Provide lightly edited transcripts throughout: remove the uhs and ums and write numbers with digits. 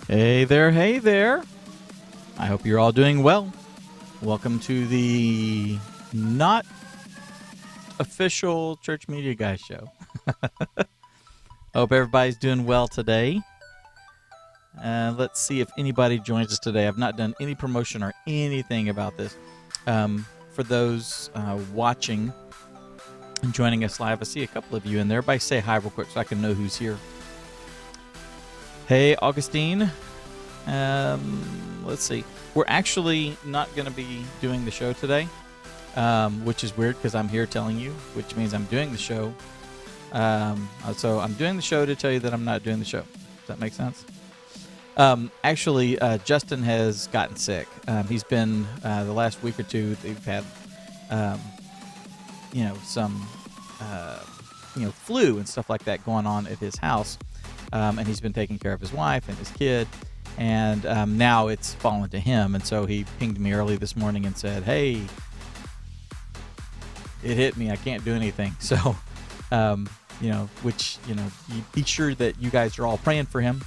Hey there, hey there. I hope you're all doing well. Welcome to the not official Church Media Guy show. Hope everybody's doing well today. Let's see if anybody joins us today. I've not done any promotion or anything about this. For those watching and joining us live, I see a couple of you in there. Everybody say hi real quick so I can know who's here. Hey, Augustine. Let's see. We're actually not going to be doing the show today, which is weird because I'm here telling you, which means I'm doing the show. So I'm doing the show to tell you that I'm not doing the show. Does that make sense? Actually, Justin has gotten sick. He's been the last week or two. They've had, some, flu and stuff like that going on at his house. And he's been taking care of his wife and his kid. And now it's fallen to him. And so he pinged me early this morning and said, hey, it hit me. I can't do anything. So, you be sure that you guys are all praying for him.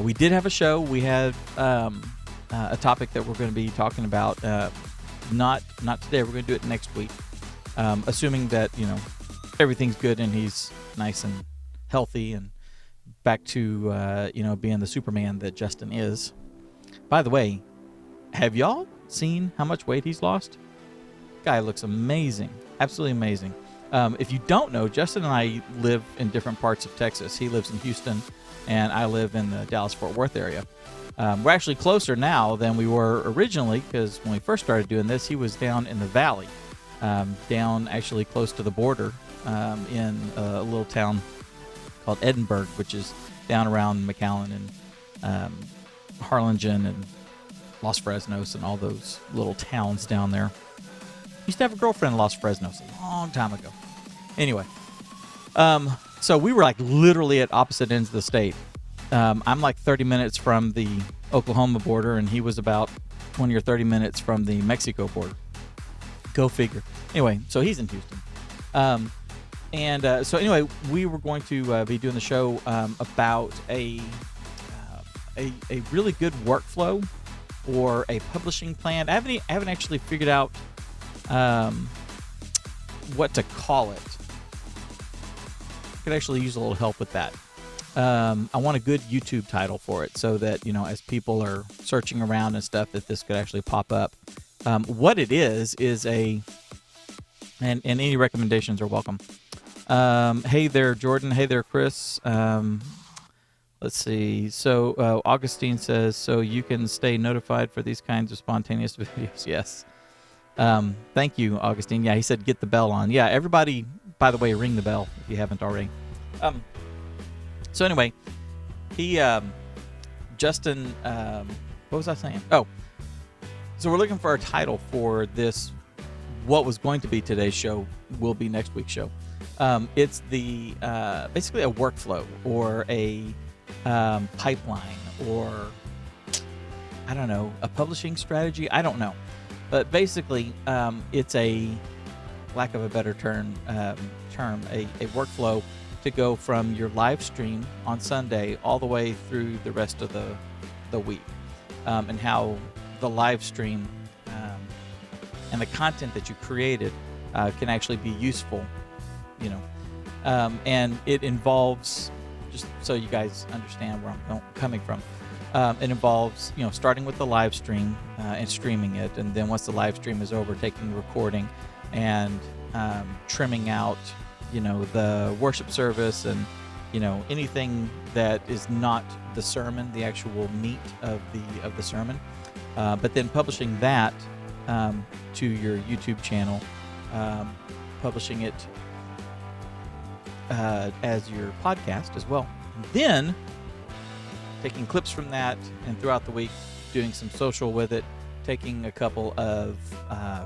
We did have a show. We had a topic that we're going to be talking about. Not today. We're going to do it next week. Assuming that, everything's good and he's nice and healthy and back to, being the Superman that Justin is. By the way, have y'all seen how much weight he's lost? Guy looks amazing. Absolutely amazing. If you don't know, Justin and I live in different parts of Texas. He lives in Houston, and I live in the Dallas-Fort Worth area. We're actually closer now than we were originally, because when we first started doing this, he was down in the valley, down actually close to the border in a little town called Edinburgh, which is down around McAllen and Harlingen and Los Fresnos and all those little towns down there. Used to have a girlfriend in Los Fresnos a long time ago. Anyway, so we were like literally at opposite ends of the state. I'm like 30 minutes from the Oklahoma border, and he was about 20 or 30 minutes from the Mexico border. Go figure. Anyway, so he's in Houston. So anyway, we were going to be doing the show about a really good workflow or a publishing plan. I haven't actually figured out what to call it. Could actually use a little help with that. I want a good YouTube title for it so that, as people are searching around and stuff, that this could actually pop up. What it is and any recommendations are welcome. Hey there, Jordan. Hey there, Chris. Let's see. So Augustine says, so you can stay notified for these kinds of spontaneous videos. Yes. Thank you, Augustine. Yeah, he said get the bell on. Yeah, everybody, by the way, ring the bell if you haven't already. So anyway, Justin, what was I saying? Oh, so we're looking for a title for this. What was going to be today's show will be next week's show. It's the basically a workflow or a pipeline or I don't know, a publishing strategy. I don't know. But basically, it's a, lack of a better term, a workflow to go from your live stream on Sunday all the way through the rest of the week, and how the live stream and the content that you created can actually be useful, and it involves, just so you guys understand where I'm coming from. It involves, starting with the live stream and streaming it, and then once the live stream is over, taking the recording and trimming out, the worship service and, anything that is not the sermon, the actual meat of the sermon, but then publishing that to your YouTube channel, publishing it as your podcast as well. And then taking clips from that and throughout the week doing some social with it, taking a couple of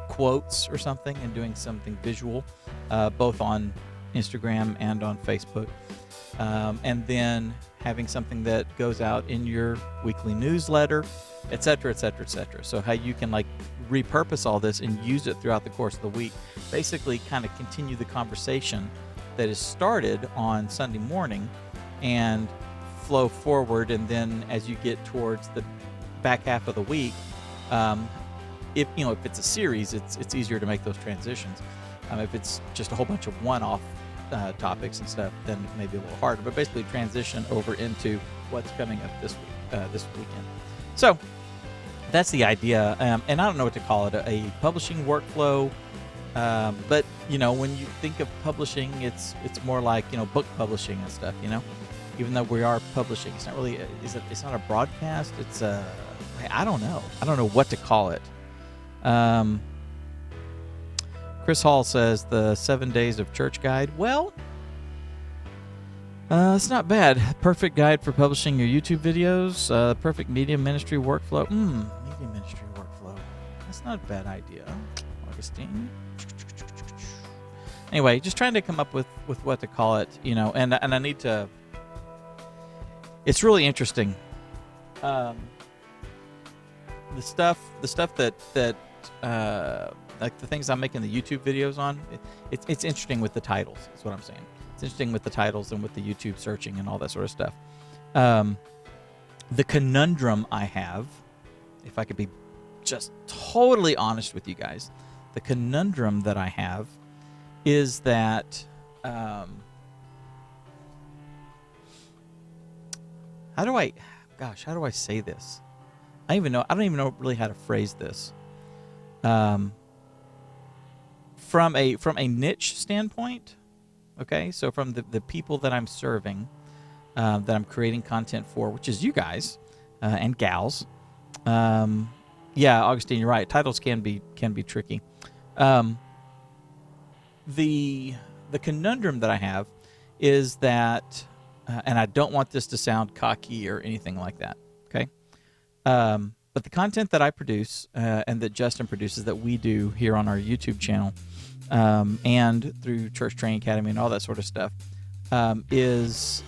quotes or something and doing something visual, both on Instagram and on Facebook, and then having something that goes out in your weekly newsletter, etc., etc., etc. So how you can repurpose all this and use it throughout the course of the week, basically kind of continue the conversation that is started on Sunday morning and flow forward, and then as you get towards the back half of the week, if it's a series, it's easier to make those transitions. If it's just a whole bunch of one-off topics and stuff, then it may be a little harder. But basically, transition over into what's coming up this weekend. So that's the idea, and I don't know what to call it, a publishing workflow. But when you think of publishing, it's more like book publishing and stuff. Even though we are publishing, it's not really. It's not a broadcast. It's I don't know. I don't know what to call it. Chris Hall says the 7 Days of Church Guide. Well, it's not bad. Perfect guide for publishing your YouTube videos. Perfect media ministry workflow. Media ministry workflow. That's not a bad idea, Augustine. Anyway, just trying to come up with what to call it, and I need to. It's really interesting. The stuff that like the things I'm making the YouTube videos on, it's interesting with the titles. That's what I'm saying. It's interesting with the titles and with the YouTube searching and all that sort of stuff. The conundrum I have, if I could be just totally honest with you guys, the conundrum that I have is that how do I say this? I don't even know really how to phrase this. From a niche standpoint, okay, so from the people that I'm serving, that I'm creating content for, which is you guys and gals. Yeah, Augustine, you're right. Titles can be tricky. The conundrum that I have is that, and I don't want this to sound cocky or anything like that, okay? But the content that I produce and that Justin produces, that we do here on our YouTube channel and through Church Training Academy and all that sort of stuff, is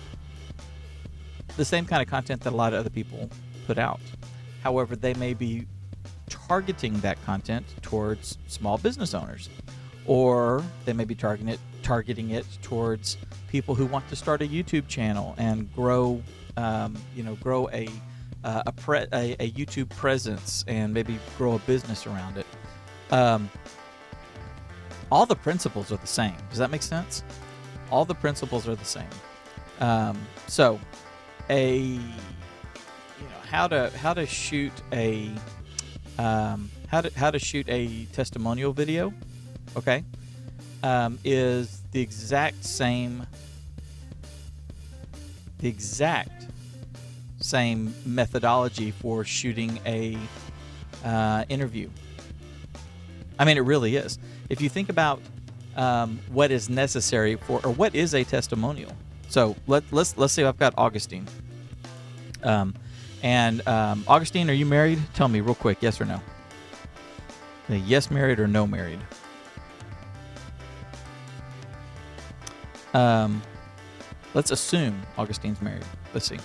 the same kind of content that a lot of other people put out. However, they may be targeting that content towards small business owners, or they may be targeting it towards people who want to start a YouTube channel and grow a YouTube presence and maybe grow a business around it. All the principles are the same. Does that make sense? All the principles are the same. So, how to shoot a how to shoot a testimonial video, okay, is the exact same methodology for shooting a interview. I mean, it really is. If you think about what is necessary for, or what is a testimonial. So let's say I've got Augustine. Augustine, are you married? Tell me real quick, yes or no. Yes, married, or no, married. Let's assume Augustine's married. Let's see.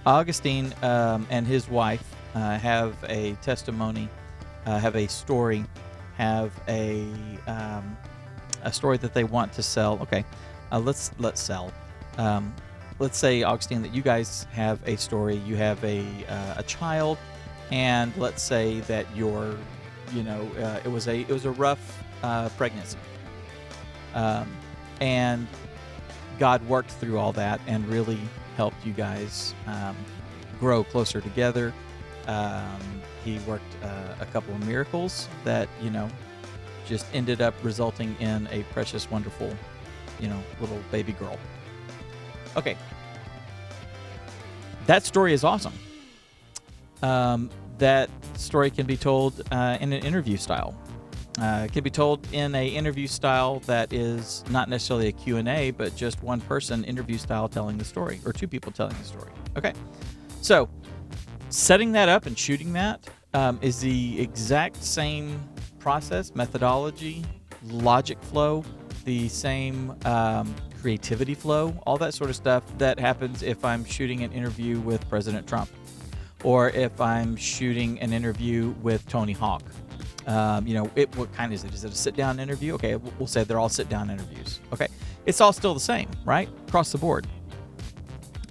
Augustine and his wife have a testimony, have a story, have a story that they want to sell. Okay, let's sell. Let's say, Augustine, that you guys have a story. You have a child, and let's say that you're, it was a rough pregnancy, and God worked through all that and really helped you guys grow closer together. He worked a couple of miracles that just ended up resulting in a precious, wonderful, little baby girl. Okay, that story is awesome. That story can be told in an interview style. It can be told in an interview style that is not necessarily a Q&A, but just one person interview style telling the story, or two people telling the story. Okay, so setting that up and shooting that is the exact same process, methodology, logic flow, the same creativity flow, all that sort of stuff that happens if I'm shooting an interview with President Trump, or if I'm shooting an interview with Tony Hawk. What kind is it? Is it a sit-down interview? Okay, we'll say they're all sit-down interviews. Okay, it's all still the same, right? Across the board.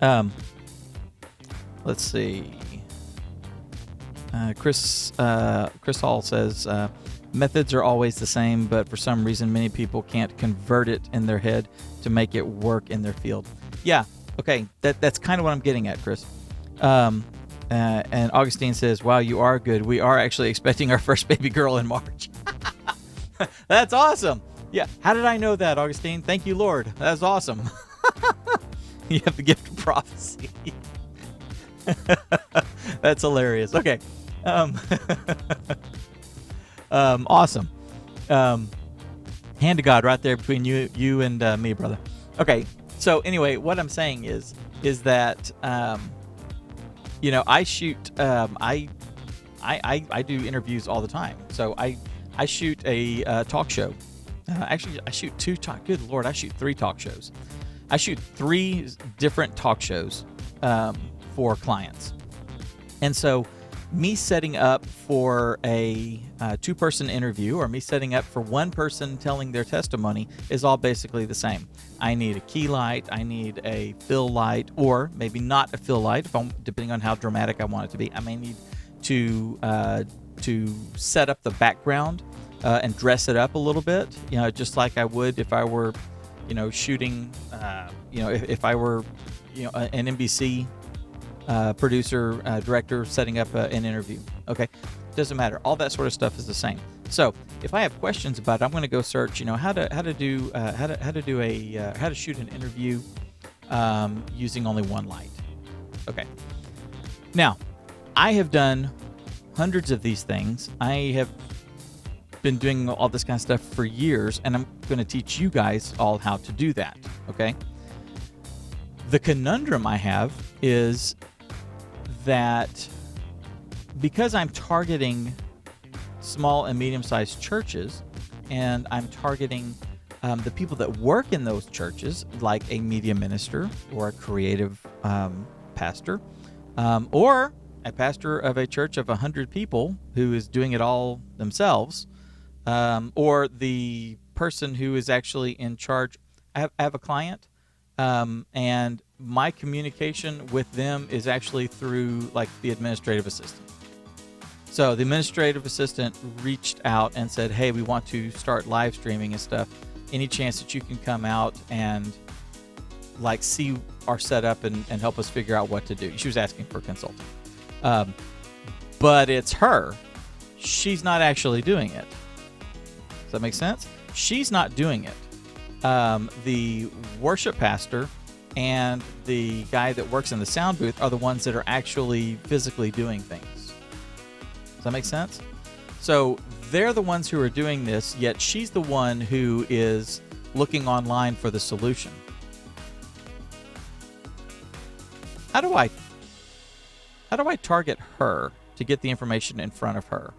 Let's see. Chris Hall says methods are always the same, but for some reason many people can't convert it in their head to make it work in their field. Yeah, okay, that's kind of what I'm getting at, Chris. And Augustine says, "Wow, you are good. We are actually expecting our first baby girl in March." That's awesome. Yeah, how did I know that, Augustine? Thank you, Lord. That's awesome. You have the gift of prophecy. That's hilarious. Okay. Awesome. Hand to God right there between you and me, brother. Okay. So anyway, what I'm saying is that I shoot I do interviews all the time. So I shoot a talk show. Actually, I shoot good Lord, I shoot 3 talk shows. I shoot 3 different talk shows for clients. And so me setting up for a 2-person interview, or me setting up for 1 person telling their testimony, is all basically the same. I need a key light, I need a fill light, or maybe not a fill light, depending on how dramatic I want it to be. I may need to set up the background and dress it up a little bit, just like I would if I were, shooting, if I were, an NBC producer, director setting up an interview. Okay, doesn't matter. All that sort of stuff is the same. So if I have questions about it, I'm going to go search, how to shoot an interview using only 1 light. Okay. Now, I have done hundreds of these things. I have been doing all this kind of stuff for years, and I'm going to teach you guys all how to do that. Okay. The conundrum I have is that because I'm targeting small and medium-sized churches, and I'm targeting the people that work in those churches, like a media minister or a creative pastor, or a pastor of a church of 100 people who is doing it all themselves, or the person who is actually in charge. I have a client, and my communication with them is actually through like the administrative assistant. So the administrative assistant reached out and said, "Hey, we want to start live streaming and stuff. Any chance that you can come out and like see our setup and help us figure out what to do?" She was asking for a consultant. But it's her. She's not actually doing it. Does that make sense? She's not doing it. The worship pastor and the guy that works in the sound booth are the ones that are actually physically doing things. Does that make sense? So they're the ones who are doing this, yet she's the one who is looking online for the solution. How do I target her to get the information in front of her?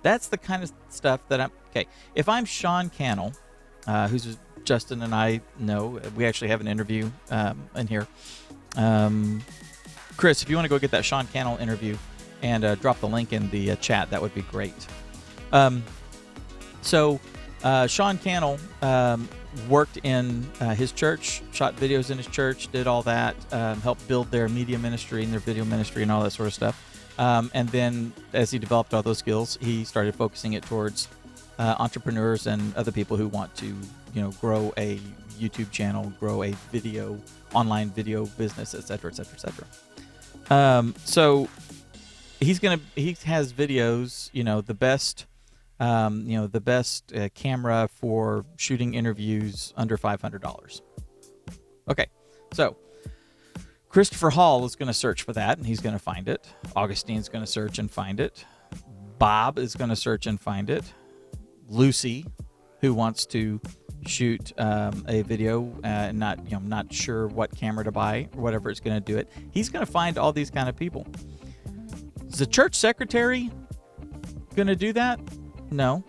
That's the kind of stuff that okay. If I'm Sean Cannell, who's Justin and I know, we actually have an interview in here. Chris, if you want to go get that Sean Cannell interview and drop the link in the chat, that would be great. So Sean Cannell worked in his church, shot videos in his church, did all that, helped build their media ministry and their video ministry and all that sort of stuff. And then as he developed all those skills, he started focusing it towards entrepreneurs and other people who want to, grow a YouTube channel, grow a online video business, et cetera, et cetera, et cetera. So he has videos, the best, the best camera for shooting interviews under $500. Okay, so Christopher Hall is going to search for that, and he's going to find it. Augustine's going to search and find it. Bob is going to search and find it. Lucy, who wants to shoot a video, not sure what camera to buy or whatever it's going to do it. He's going to find all these kind of people. Is the church secretary going to do that? No.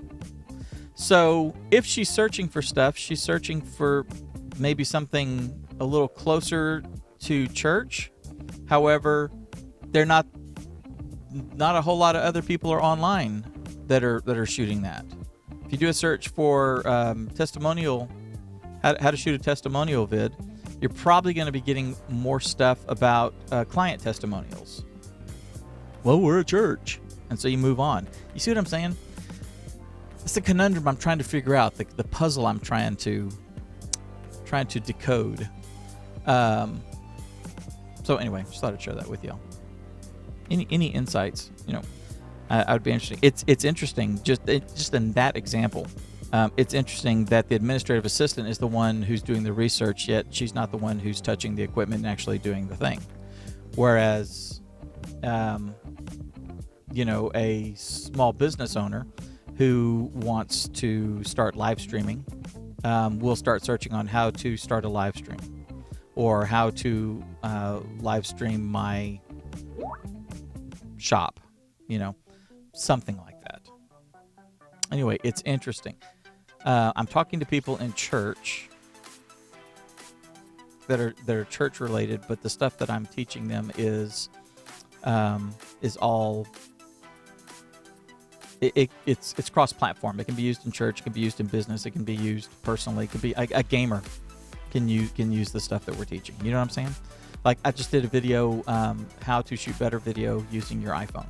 So if she's searching for stuff, she's searching for maybe something a little closer to church. However, they're not a whole lot of other people are online that are shooting that. If you do a search for testimonial, how to shoot a testimonial vid, you're probably going to be getting more stuff about client testimonials. Well, we're a church. And so you move on. You see what I'm saying? It's the conundrum I'm trying to figure out, the puzzle I'm trying to decode. So anyway, just thought I'd share that with y'all. Any insights? I would be interesting. It's interesting just in that example. It's interesting that the administrative assistant is the one who's doing the research, yet she's not the one who's touching the equipment and actually doing the thing. Whereas, a small business owner who wants to start live streaming will start searching on how to start a live stream or how to live stream my shop, something like that. Anyway, it's interesting. I'm talking to people in church that are church related, but the stuff that I'm teaching them is all it's cross-platform. It can be used in church, it can be used in business, it can be used personally. It can be a gamer can use the stuff that we're teaching. You know what I'm saying? Like I just did a video, how to shoot better video using your iPhone.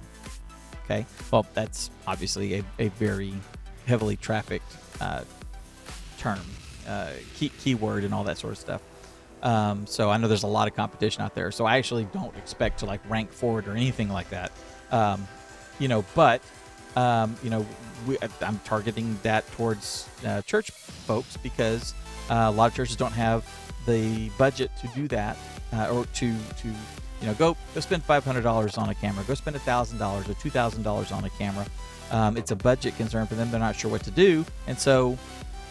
Okay, well that's obviously a very heavily trafficked term, keyword and all that sort of stuff. So I know there's a lot of competition out there. So I actually don't expect to rank for it or anything like that. But I'm targeting that towards church folks because a lot of churches don't have the budget to do that, or to go spend $500 on a camera, go spend $1,000 or $2,000 on a camera. It's a budget concern for them. They're not sure what to do, and so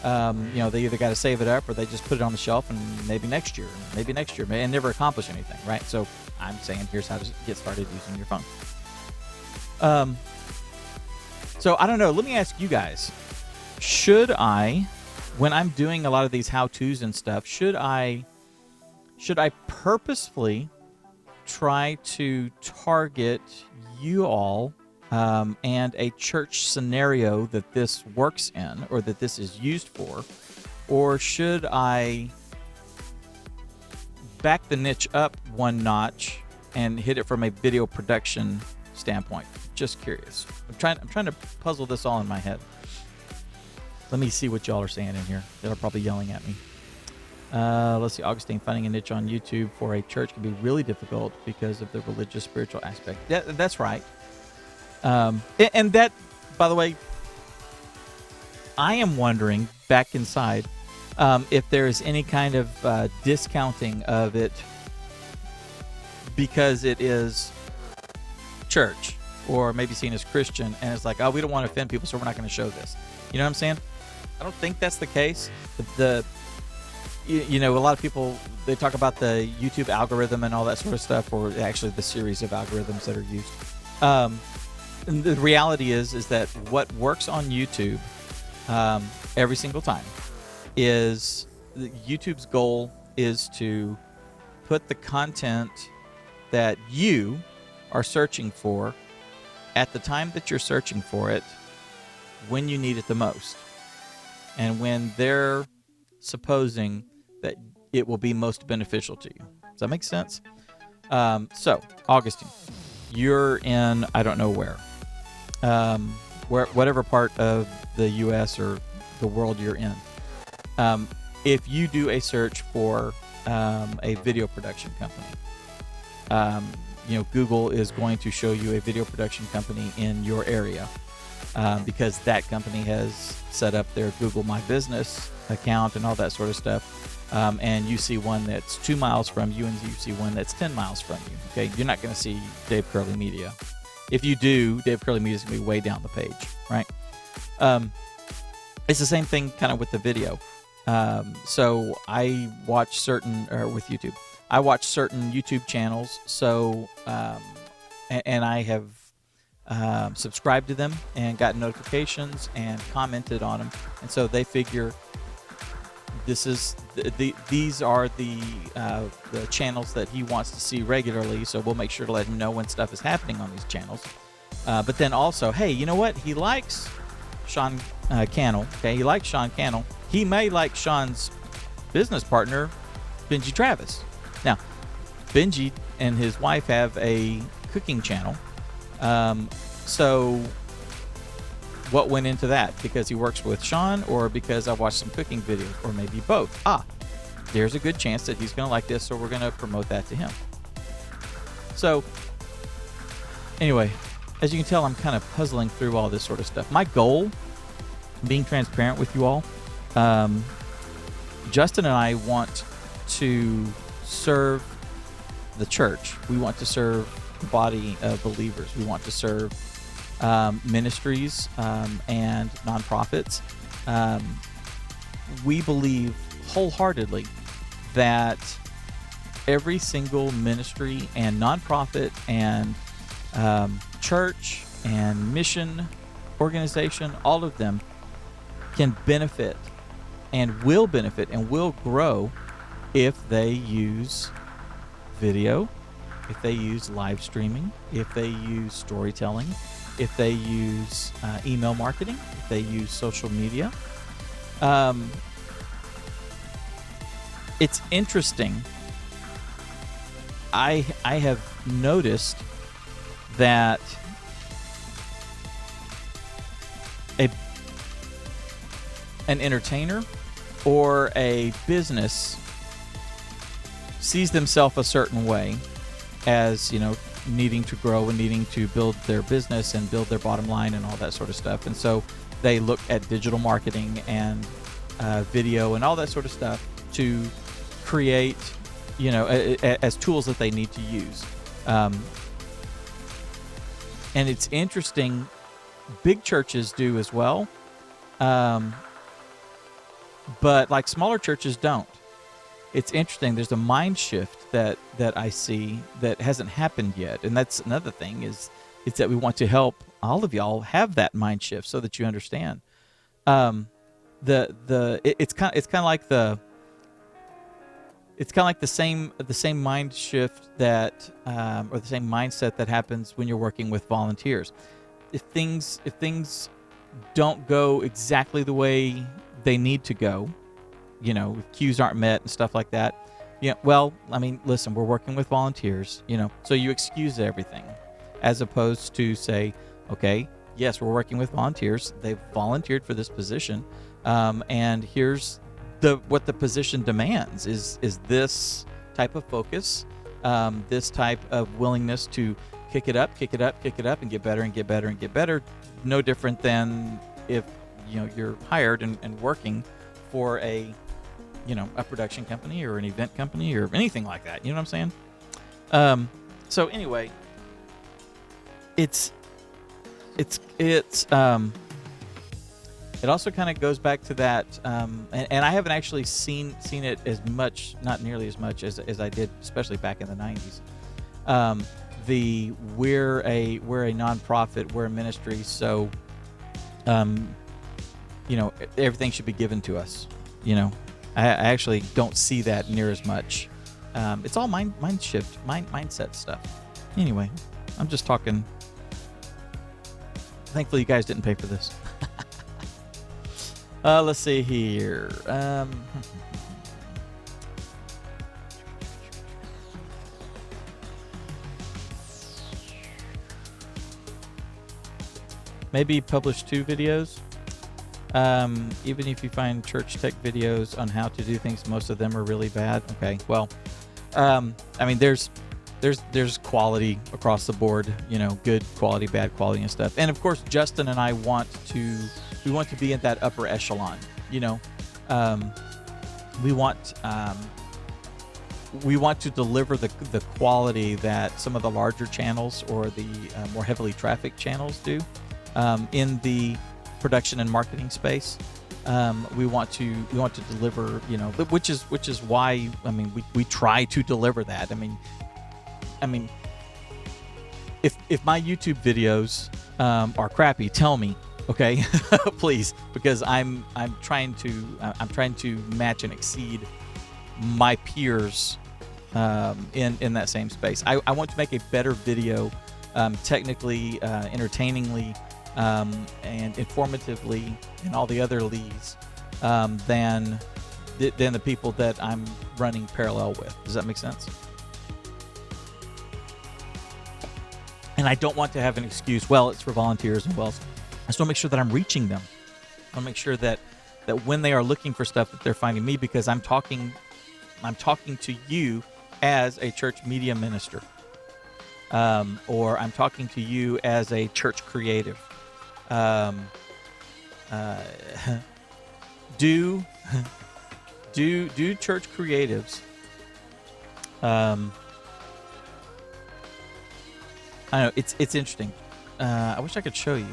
they either got to save it up or they just put it on the shelf and maybe next year and never accomplish anything, right? So I'm saying here's how to get started using your phone. So I don't know. Let me ask you guys: should I, when I'm doing a lot of these how-tos and stuff, should I purposefully try to target you all and a church scenario that this works in or that this is used for, or should I back the niche up one notch and hit it from a video production standpoint? Just curious. I'm trying to puzzle this all in my head. Let me see what y'all are saying in here. They're probably yelling at me. Let's see. Augustine, finding a niche on YouTube for a church can be really difficult because of the religious, spiritual aspect. That's right. And that, by the way, I am wondering back inside if there is any kind of discounting of it because it is church or maybe seen as Christian, and it's like, oh, we don't want to offend people, so we're not going to show this. You know what I'm saying? I don't think that's the case. A lot of people, they talk about the YouTube algorithm and all that sort of stuff, or actually the series of algorithms that are used. And the reality is that what works on YouTube every single time is YouTube's goal is to put the content that you are searching for at the time that you're searching for it, when you need it the most, and when they're supposing that it will be most beneficial to you. Does that make sense? So, Augustine, you're in, I don't know where, whatever part of the U.S. or the world you're in. If you do a search for a video production company, Google is going to show you a video production company in your area because that company has set up their Google My Business account and all that sort of stuff. And you see one that's 2 miles from you, and you see one that's 10 miles from you. Okay, you're not going to see Dave Curley Media. If you do, Dave Curley Media is going to be way down the page, right? It's the same thing kind of with the video. So I watch with YouTube. I watch certain YouTube channels, so and I have subscribed to them and gotten notifications and commented on them, and so they figure these are the channels that he wants to see regularly. So we'll make sure to let him know when stuff is happening on these channels. But then also, hey, you know what? He likes Sean Cannell. Okay, he likes Sean Cannell. He may like Sean's business partner, Benji Travis. Now, Benji and his wife have a cooking channel. So what went into that? Because he works with Sean, or because I watched some cooking videos, or maybe both? There's a good chance that he's going to like this, so we're going to promote that to him. So anyway, as you can tell, I'm kind of puzzling through all this sort of stuff. My goal, being transparent with you all, Justin and I want to serve the church. We want to serve the body of believers. We want to serve ministries and nonprofits. We believe wholeheartedly that every single ministry and nonprofit and church and mission organization, all of them can benefit and will grow if they use video, if they use live streaming, if they use storytelling, if they use email marketing, if they use social media. It's interesting. I have noticed that an entertainer or a business sees themselves a certain way, as, you know, needing to grow and needing to build their business and build their bottom line and all that sort of stuff. And so they look at digital marketing and video and all that sort of stuff to create, you know, as tools that they need to use. And it's interesting, big churches do as well, but like smaller churches don't. It's interesting. There's a mind shift that I see that hasn't happened yet, and that's another thing. It's that we want to help all of y'all have that mind shift so that you understand. It's kind of like the same mind shift that or the same mindset that happens when you're working with volunteers. If things don't go exactly the way they need to go, you know, if cues aren't met and stuff like that, yeah, well, I mean, listen, we're working with volunteers, you know, so you excuse everything, as opposed to say, okay, yes, we're working with volunteers. They've volunteered for this position, and here's what the position demands is this type of focus, this type of willingness to kick it up, and get better and get better and get better. No different than if, you know, you're hired and working for a production company or an event company or anything like that. You know what I'm saying? So anyway, it also kind of goes back to that, and I haven't actually seen it as much, not nearly as much as I did, especially back in the 90s. We're a nonprofit, we're a ministry, so everything should be given to us. You know, I actually don't see that near as much. It's all mind shift, mindset stuff. Anyway, I'm just talking. Thankfully, you guys didn't pay for this. Let's see here. Maybe publish 2 videos. Even if you find church tech videos on how to do things, most of them are really bad. Okay, well, I mean, there's quality across the board, you know, good quality, bad quality and stuff. And of course, Justin and I want to be in that upper echelon, you know. We want to deliver the quality that some of the larger channels or the more heavily trafficked channels do in the production and marketing space. We want to deliver, you know, which is why, I mean, we try to deliver that. I mean, if my YouTube videos are crappy, tell me, okay? Please, because I'm trying to match and exceed my peers in that same space. I want to make a better video, technically, entertainingly, and informatively, and all the other leads, than than the people that I'm running parallel with. Does that make sense? And I don't want to have an excuse. Well, it's for volunteers, and well, I just want to make sure that I'm reaching them. I want to make sure that when they are looking for stuff, that they're finding me, because I'm talking to you as a church media minister, or I'm talking to you as a church creative. Do church creatives I know it's interesting. I wish I could show you.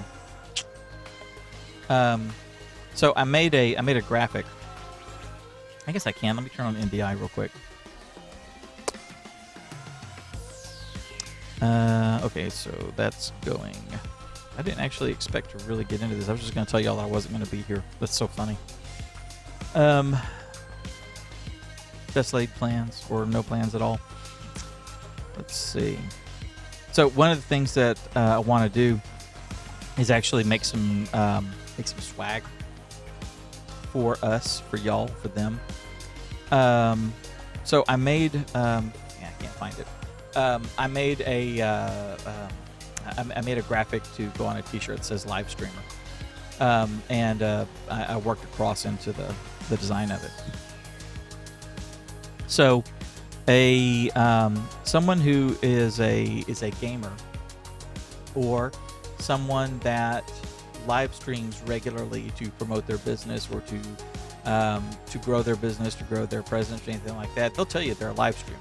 So I made a graphic. I guess I can. Let me turn on NDI real quick. Okay, so that's going. I didn't actually expect to really get into this. I was just going to tell y'all I wasn't going to be here. That's so funny. Best laid plans or no plans at all. Let's see. So one of the things that I want to do is actually make some swag for us, for y'all, for them. So I made I can't find it. I made a graphic to go on a T-shirt that says live streamer, and I worked across into the design of it. So someone who is a gamer, or someone that live streams regularly to promote their business, or to grow their business, to grow their presence, or anything like that, they'll tell you they're a live streamer.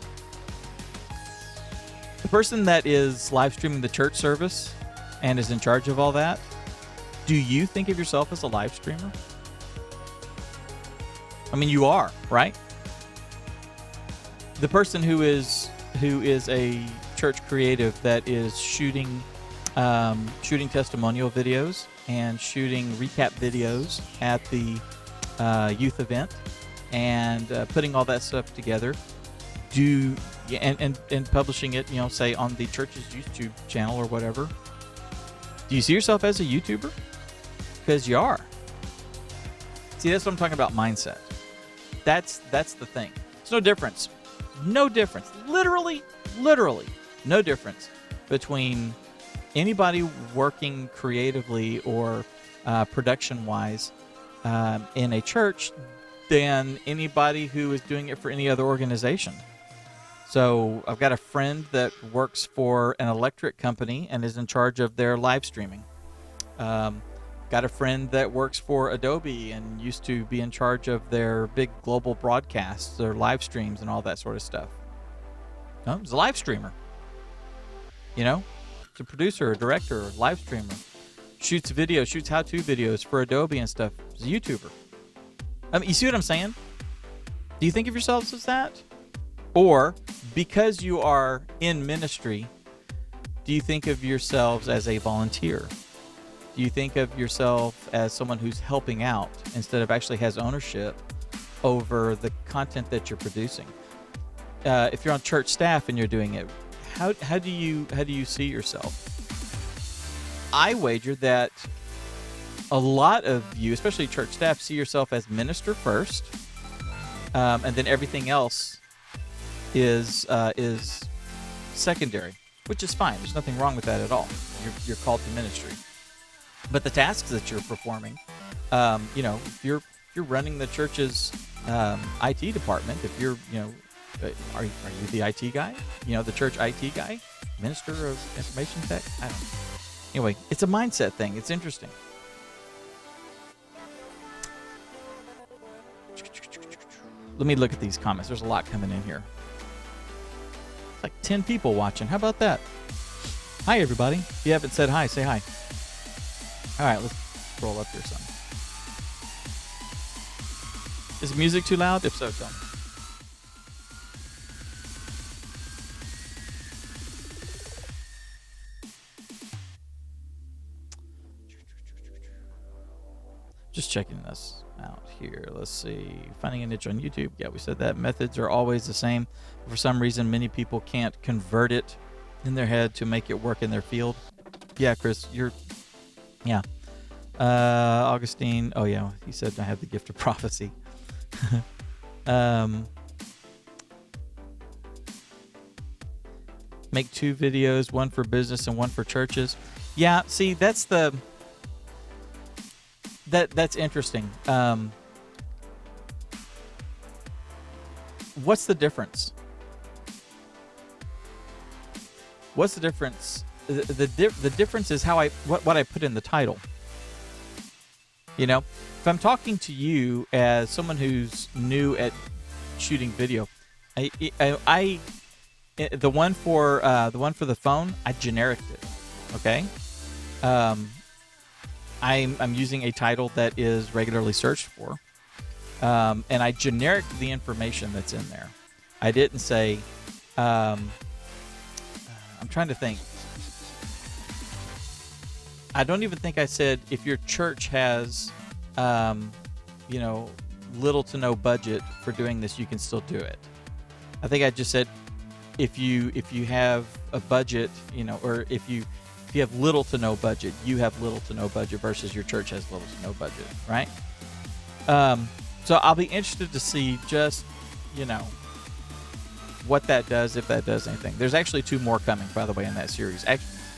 The person that is live streaming the church service and is in charge of all that, do you think of yourself as a live streamer? I mean, you are, right? The person who is a church creative that is shooting testimonial videos and shooting recap videos at the youth event and putting all that stuff together, and publishing it, say on the church's YouTube channel or whatever. Do you see yourself as a YouTuber? Because you are. See, that's what I'm talking about, mindset. That's the thing. There's no difference. No difference. Literally no difference between anybody working creatively or production-wise in a church than anybody who is doing it for any other organization. So I've got a friend that works for an electric company and is in charge of their live streaming. Got a friend that works for Adobe and used to be in charge of their big global broadcasts, their live streams and all that sort of stuff. He's a live streamer. He's a producer, a director, a live streamer. Shoots videos, shoots how-to videos for Adobe and stuff. He's a YouTuber. I mean, you see what I'm saying? Do you think of yourselves as that? Or, because you are in ministry, do you think of yourselves as a volunteer? Do you think of yourself as someone who's helping out instead of actually has ownership over the content that you're producing? If you're on church staff and you're doing it, how do you see yourself? I wager that a lot of you, especially church staff, see yourself as minister first, and then everything else is secondary, which is fine. There's nothing wrong with that at all. You're called to ministry, but the tasks that you're performing, if you're running the church's IT department, if you're are you the IT guy? The church IT guy, minister of information tech. I don't know. Anyway, it's a mindset thing. It's interesting. Let me look at these comments. There's a lot coming in here. Like 10 people watching. How about that? Hi, everybody. If you haven't said hi, say hi. All right, let's scroll up here some. Is music too loud? If so, tell me. Just checking this out here. Let's see. Finding a niche on YouTube. Yeah, we said that. Methods are always the same. For some reason, many people can't convert it in their head to make it work in their field. Yeah, Chris, yeah. Augustine. Oh, yeah. He said I have the gift of prophecy. Um, make 2 videos, one for business and one for churches. Yeah, see, that's interesting. What's the difference? What's the difference? The difference is how what I put in the title. You know, if I'm talking to you as someone who's new at shooting video, I the one for the phone, I genericed it. Okay, I'm using a title that is regularly searched for, and I genericked the information that's in there. I didn't say. I'm trying to think. I don't even think I said if your church has, little to no budget for doing this, you can still do it. I think I just said if you have a budget, or if you have little to no budget, you have little to no budget versus your church has little to no budget, right? So I'll be interested to see just, what that does, if that does anything. There's actually 2 more coming, by the way, in that series.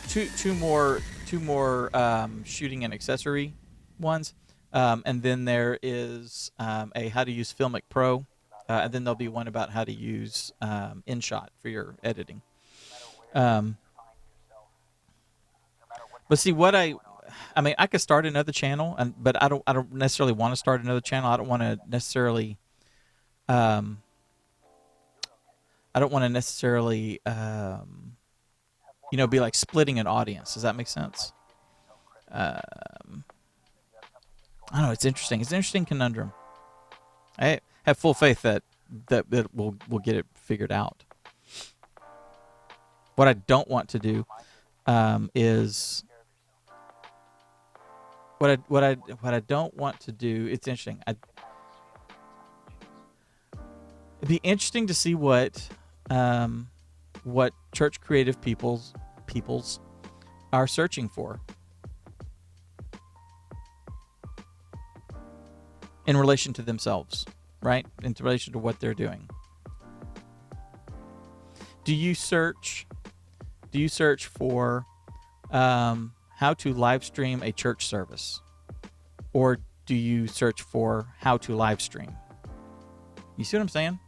Two more shooting and accessory ones, and then there is a how to use Filmic Pro, and then there'll be one about how to use InShot for your editing. But see, I could start another channel, but I don't necessarily want to start another channel. I don't want to necessarily. Be like splitting an audience. Does that make sense? I don't know. It's interesting. It's an interesting conundrum. I have full faith that we'll get it figured out. What I don't want to do is what I don't want to do. It's interesting. It'd be interesting to see what church creative peoples are searching for in relation to themselves, right? In relation to what they're doing. Do you search for how to live stream a church service, or do you search for how to live stream? You see what I'm saying?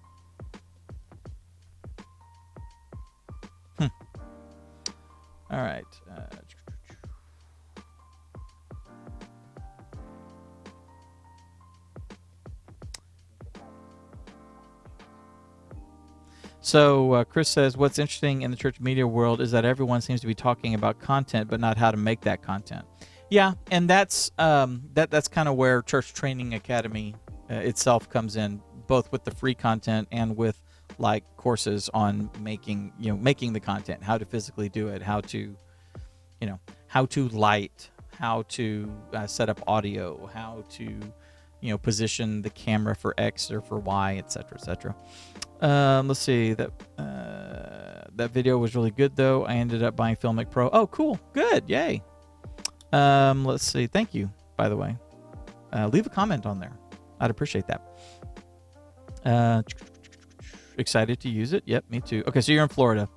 All right. So Chris says, what's interesting in the church media world is that everyone seems to be talking about content, but not how to make that content. Yeah, and that's kind of where Church Training Academy itself comes in, both with the free content and with like courses on making the content, how to physically do it, how to light, how to set up audio, how to position the camera for X or for Y, etc., etc. Let's see, that video was really good though. I ended up buying Filmic Pro. Oh, cool, good, yay. Let's see, thank you, by the way. Leave a comment on there. I'd appreciate that. Excited to use it. Yep, me too. Okay, so you're in Florida.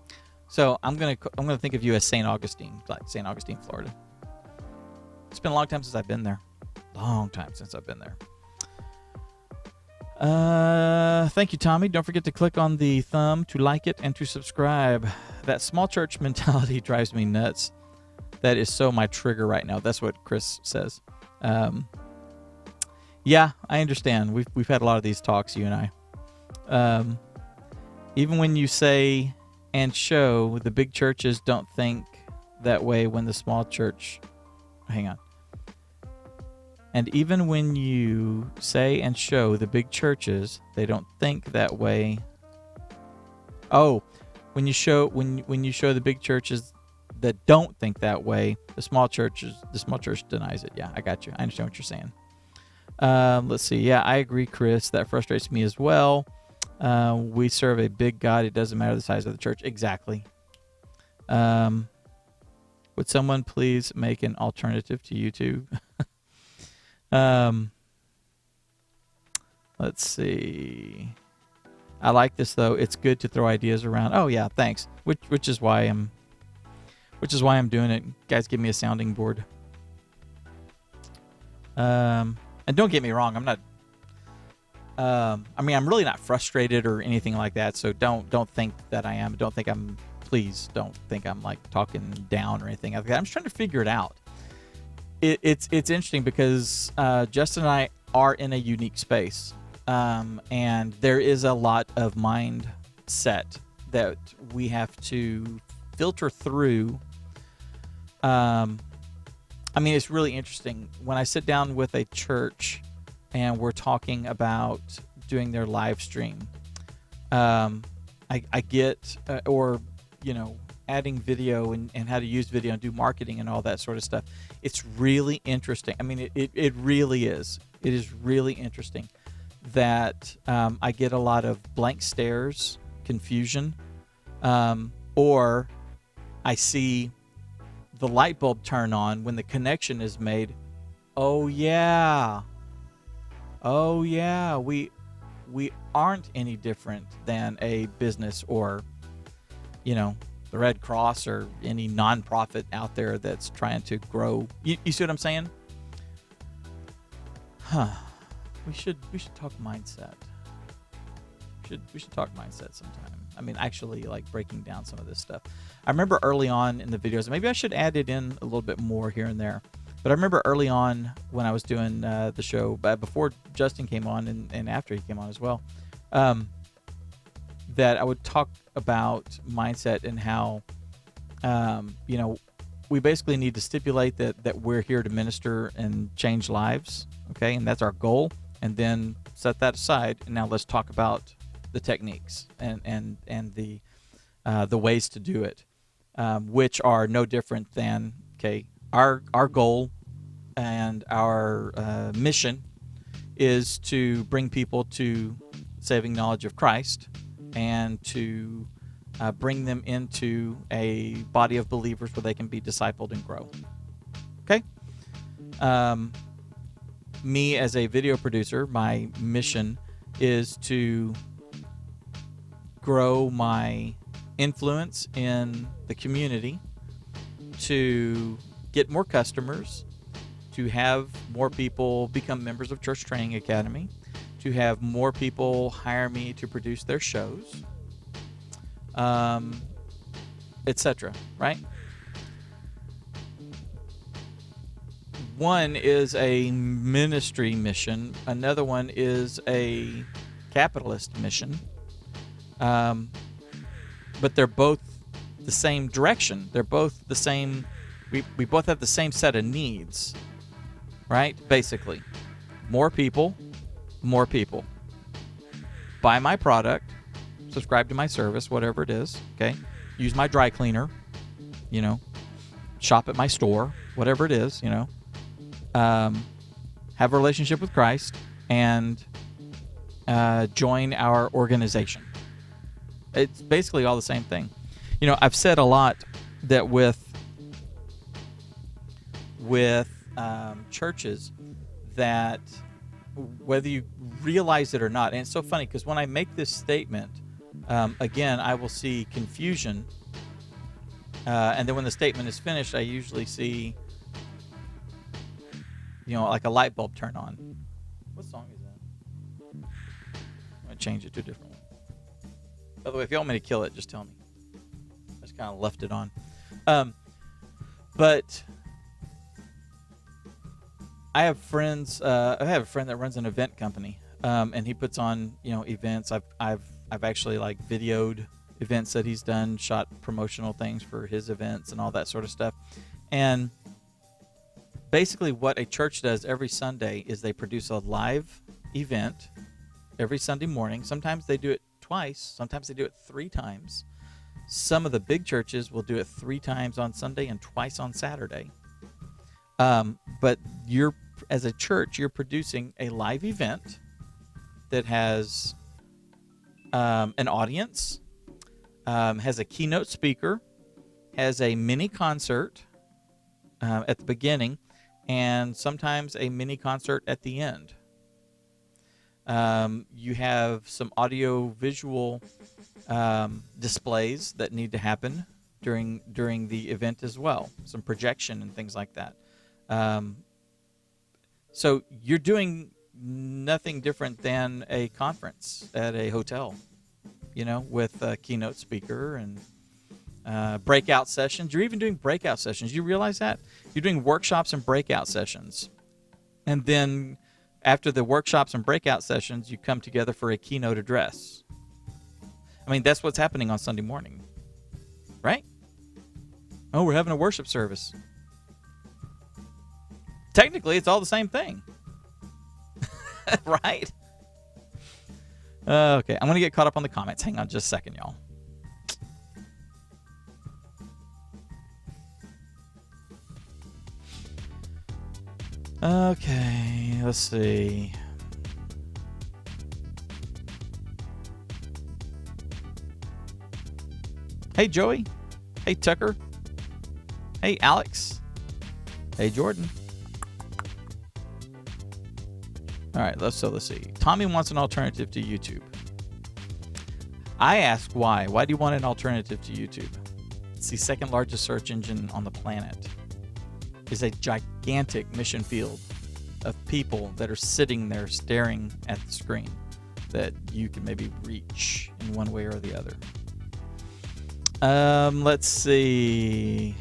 So I'm gonna think of you as St. Augustine, like St. Augustine, Florida. It's been a long time since I've been there. Long time since I've been there. Thank you, Tommy. Don't forget to click on the thumb to like it and to subscribe. That small church mentality drives me nuts. That is so my trigger right now. That's what Chris says. Yeah, I understand. We've had a lot of these talks, you and I. Even when you say and show, the big churches don't think that way when the small church... Hang on. And even when you say and show the big churches, they don't think that way. Oh, when you show the big churches that don't think that way, the small church denies it. Yeah, I got you. I understand what you're saying. Let's see. Yeah, I agree, Chris. That frustrates me as well. We serve a big God. It doesn't matter the size of the church. Exactly. Would someone please make an alternative to YouTube? Let's Let's see. I like this though. It's good to throw ideas around. Oh yeah, thanks. Which is why I'm doing it. Guys, give me a sounding board. And don't get me wrong, I'm not. I mean, I'm really not frustrated or anything like that. So don't think that I am. Please don't think I'm like talking down or anything like that. I'm just trying to figure it out. It's interesting because Justin and I are in a unique space, and there is a lot of mindset that we have to filter through. I mean, it's really interesting when I sit down with a church and we're talking about doing their live stream. I get, or, adding video and how to use video and do marketing and all that sort of stuff. It's really interesting. I mean, it really is. It is really interesting that I get a lot of blank stares, confusion, or I see the light bulb turn on when the connection is made. Oh yeah, we aren't any different than a business or, the Red Cross or any nonprofit out there that's trying to grow. You see what I'm saying? We should talk mindset. We should talk mindset sometime. I mean, actually, like breaking down some of this stuff. I remember early on in the videos, maybe I should add it in a little bit more here and there. But I remember early on when I was doing the show, before Justin came on and after he came on as well, that I would talk about mindset and how, we basically need to stipulate that we're here to minister and change lives, okay? And that's our goal. And then set that aside, and now let's talk about the techniques and the ways to do it, which are no different than, okay, our goal and our mission is to bring people to saving knowledge of Christ and to bring them into a body of believers where they can be discipled and grow. Okay? Me as a video producer, my mission is to grow my influence in the community, to get more customers, to have more people become members of Church Training Academy, to have more people hire me to produce their shows, etc. Right? One is a ministry mission. Another one is a capitalist mission. But they're both the same direction. They're both the same. We both have the same set of needs, right? Basically, more people. Buy my product, subscribe to my service, whatever it is, okay? Use my dry cleaner, shop at my store, whatever it is, have a relationship with Christ, and join our organization. It's basically all the same thing. I've said a lot that with churches, that whether you realize it or not, and it's so funny because when I make this statement, again, I will see confusion, and then when the statement is finished, I usually see, like a light bulb turn on. What song is that? I'm going to change it to a different one. By the way, if you want me to kill it, just tell me. I just kind of left it on. But I have friends. I have a friend that runs an event company, and he puts on events. I've actually like videoed events that he's done, shot promotional things for his events and all that sort of stuff. And basically, what a church does every Sunday is they produce a live event every Sunday morning. Sometimes they do it twice. Sometimes they do it 3 times. Some of the big churches will do it 3 times on Sunday and twice on Saturday. But as a church, you're producing a live event that has an audience, has a keynote speaker, has a mini concert at the beginning, and sometimes a mini concert at the end. You have some audio visual displays that need to happen during the event as well. Some projection and things like that. So you're doing nothing different than a conference at a hotel, with a keynote speaker and breakout sessions. You're even doing breakout sessions. You realize that? You're doing workshops and breakout sessions. And then after the workshops and breakout sessions, you come together for a keynote address. I mean, that's what's happening on Sunday morning, right? Oh, we're having a worship service. Technically, it's all the same thing. Right? Okay, I'm going to get caught up on the comments. Hang on just a second, y'all. Okay, let's see. Hey, Joey. Hey, Tucker. Hey, Alex. Hey, Jordan. All right, let's see. Tommy wants an alternative to YouTube. I ask why. Why do you want an alternative to YouTube? It's the second largest search engine on the planet. It's a gigantic mission field of people that are sitting there staring at the screen that you can maybe reach in one way or the other. Let's see.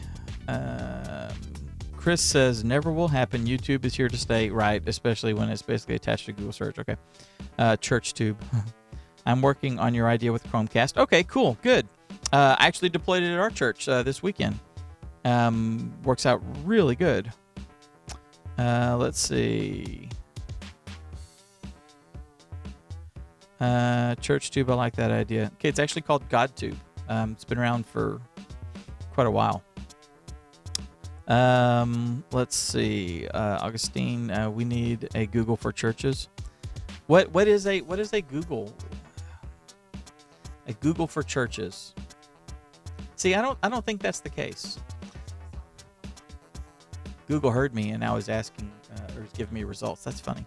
Chris says, never will happen. YouTube is here to stay, right? Especially when it's basically attached to Google search. Okay. ChurchTube. I'm working on your idea with Chromecast. Okay, cool. Good. I actually deployed it at our church this weekend. Works out really good. Let's see. ChurchTube, I like that idea. Okay, it's actually called GodTube. It's been around for quite a while. Let's see. Augustine, we need a Google for churches. What is a Google? A Google for churches. See, I don't think that's the case. Google heard me and now is asking or is giving me results. That's funny.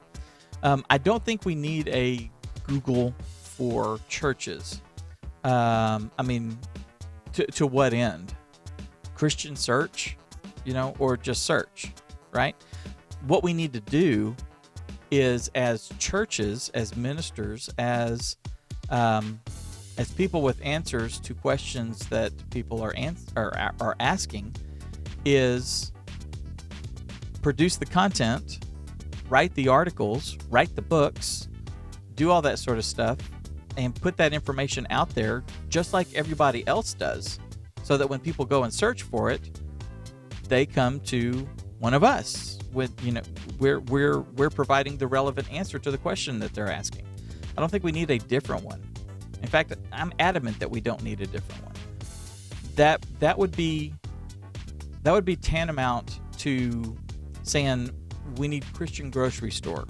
I don't think we need a Google for churches. I mean, to what end? Christian search, or just search, right? What we need to do is, as churches, as ministers, as people with answers to questions that people are asking, is produce the content, write the articles, write the books, do all that sort of stuff, and put that information out there just like everybody else does, so that when people go and search for it, they come to one of us with, we're providing the relevant answer to the question that they're asking. I don't think we need a different one. In fact, I'm adamant that we don't need a different one. That would be tantamount to saying we need Christian grocery store.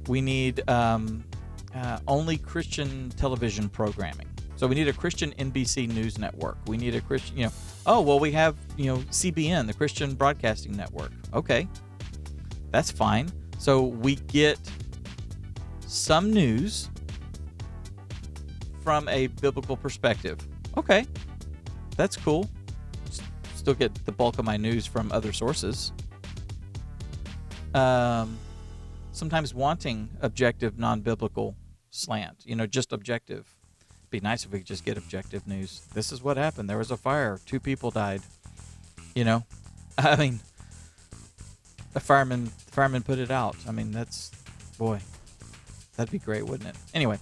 We need only Christian television programming. So we need a Christian NBC News network. We need a Christian, we have, CBN, the Christian Broadcasting Network. Okay, that's fine. So we get some news from a biblical perspective. Okay, that's cool. Still get the bulk of my news from other sources. Sometimes wanting objective, non-biblical slant, just objective. Be nice if we could just get objective news. This is what happened. There was a fire. 2 people died. I mean, the fireman put it out. I mean, that'd be great, wouldn't it? Anyway,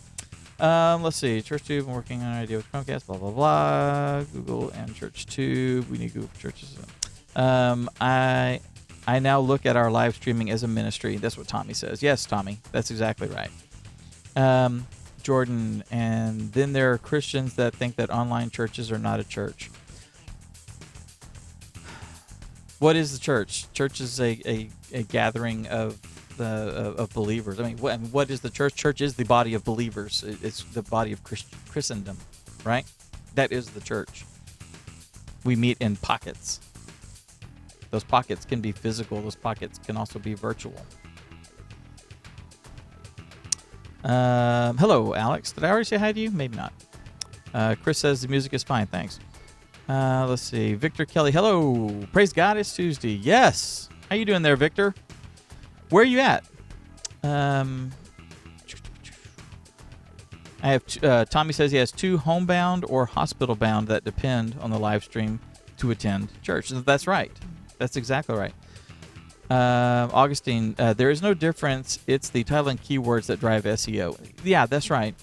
let's see. ChurchTube, I'm working on an idea with Chromecast, blah, blah, blah. Google and ChurchTube. We need Google for churches. I now look at our live streaming as a ministry. That's what Tommy says. Yes, Tommy, that's exactly right. Jordan, and then there are Christians that think that online churches are not a church. What is the church? Church is a gathering of believers. I mean, what is the church? Church is the body of believers. It's the body of Christendom, right? That is the church. We meet in pockets. Those pockets can be physical. Those pockets can also be virtual. Hello, Alex. Did I already say hi to you? Maybe not. Chris says the music is fine. Thanks. Let's see. Victor Kelly. Hello. Praise God. It's Tuesday. Yes. How you doing there, Victor? Where are you at? I have Tommy says he has 2 homebound or hospital bound that depend on the live stream to attend church. That's right. That's exactly right. Augustine, there is no difference. It's the title and keywords that drive SEO. Yeah, that's right.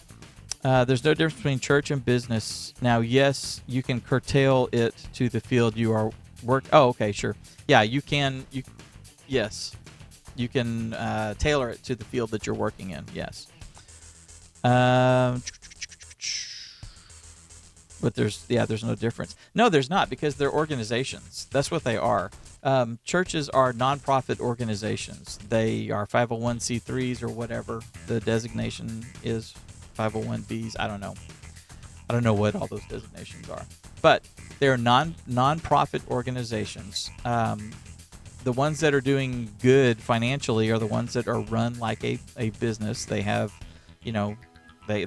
There's no difference between church and business. Now, yes, you can curtail it to the field you are Oh, okay, sure. Yeah, you can. Yes, you can tailor it to the field that you're working in. Yes. But there's no difference. No, there's not, because they're organizations. That's what they are. Churches are nonprofit organizations. They are 501c3s or whatever the designation is. 501bs. I don't know what all those designations are. But they're nonprofit organizations. The ones that are doing good financially are the ones that are run like a business. They have, they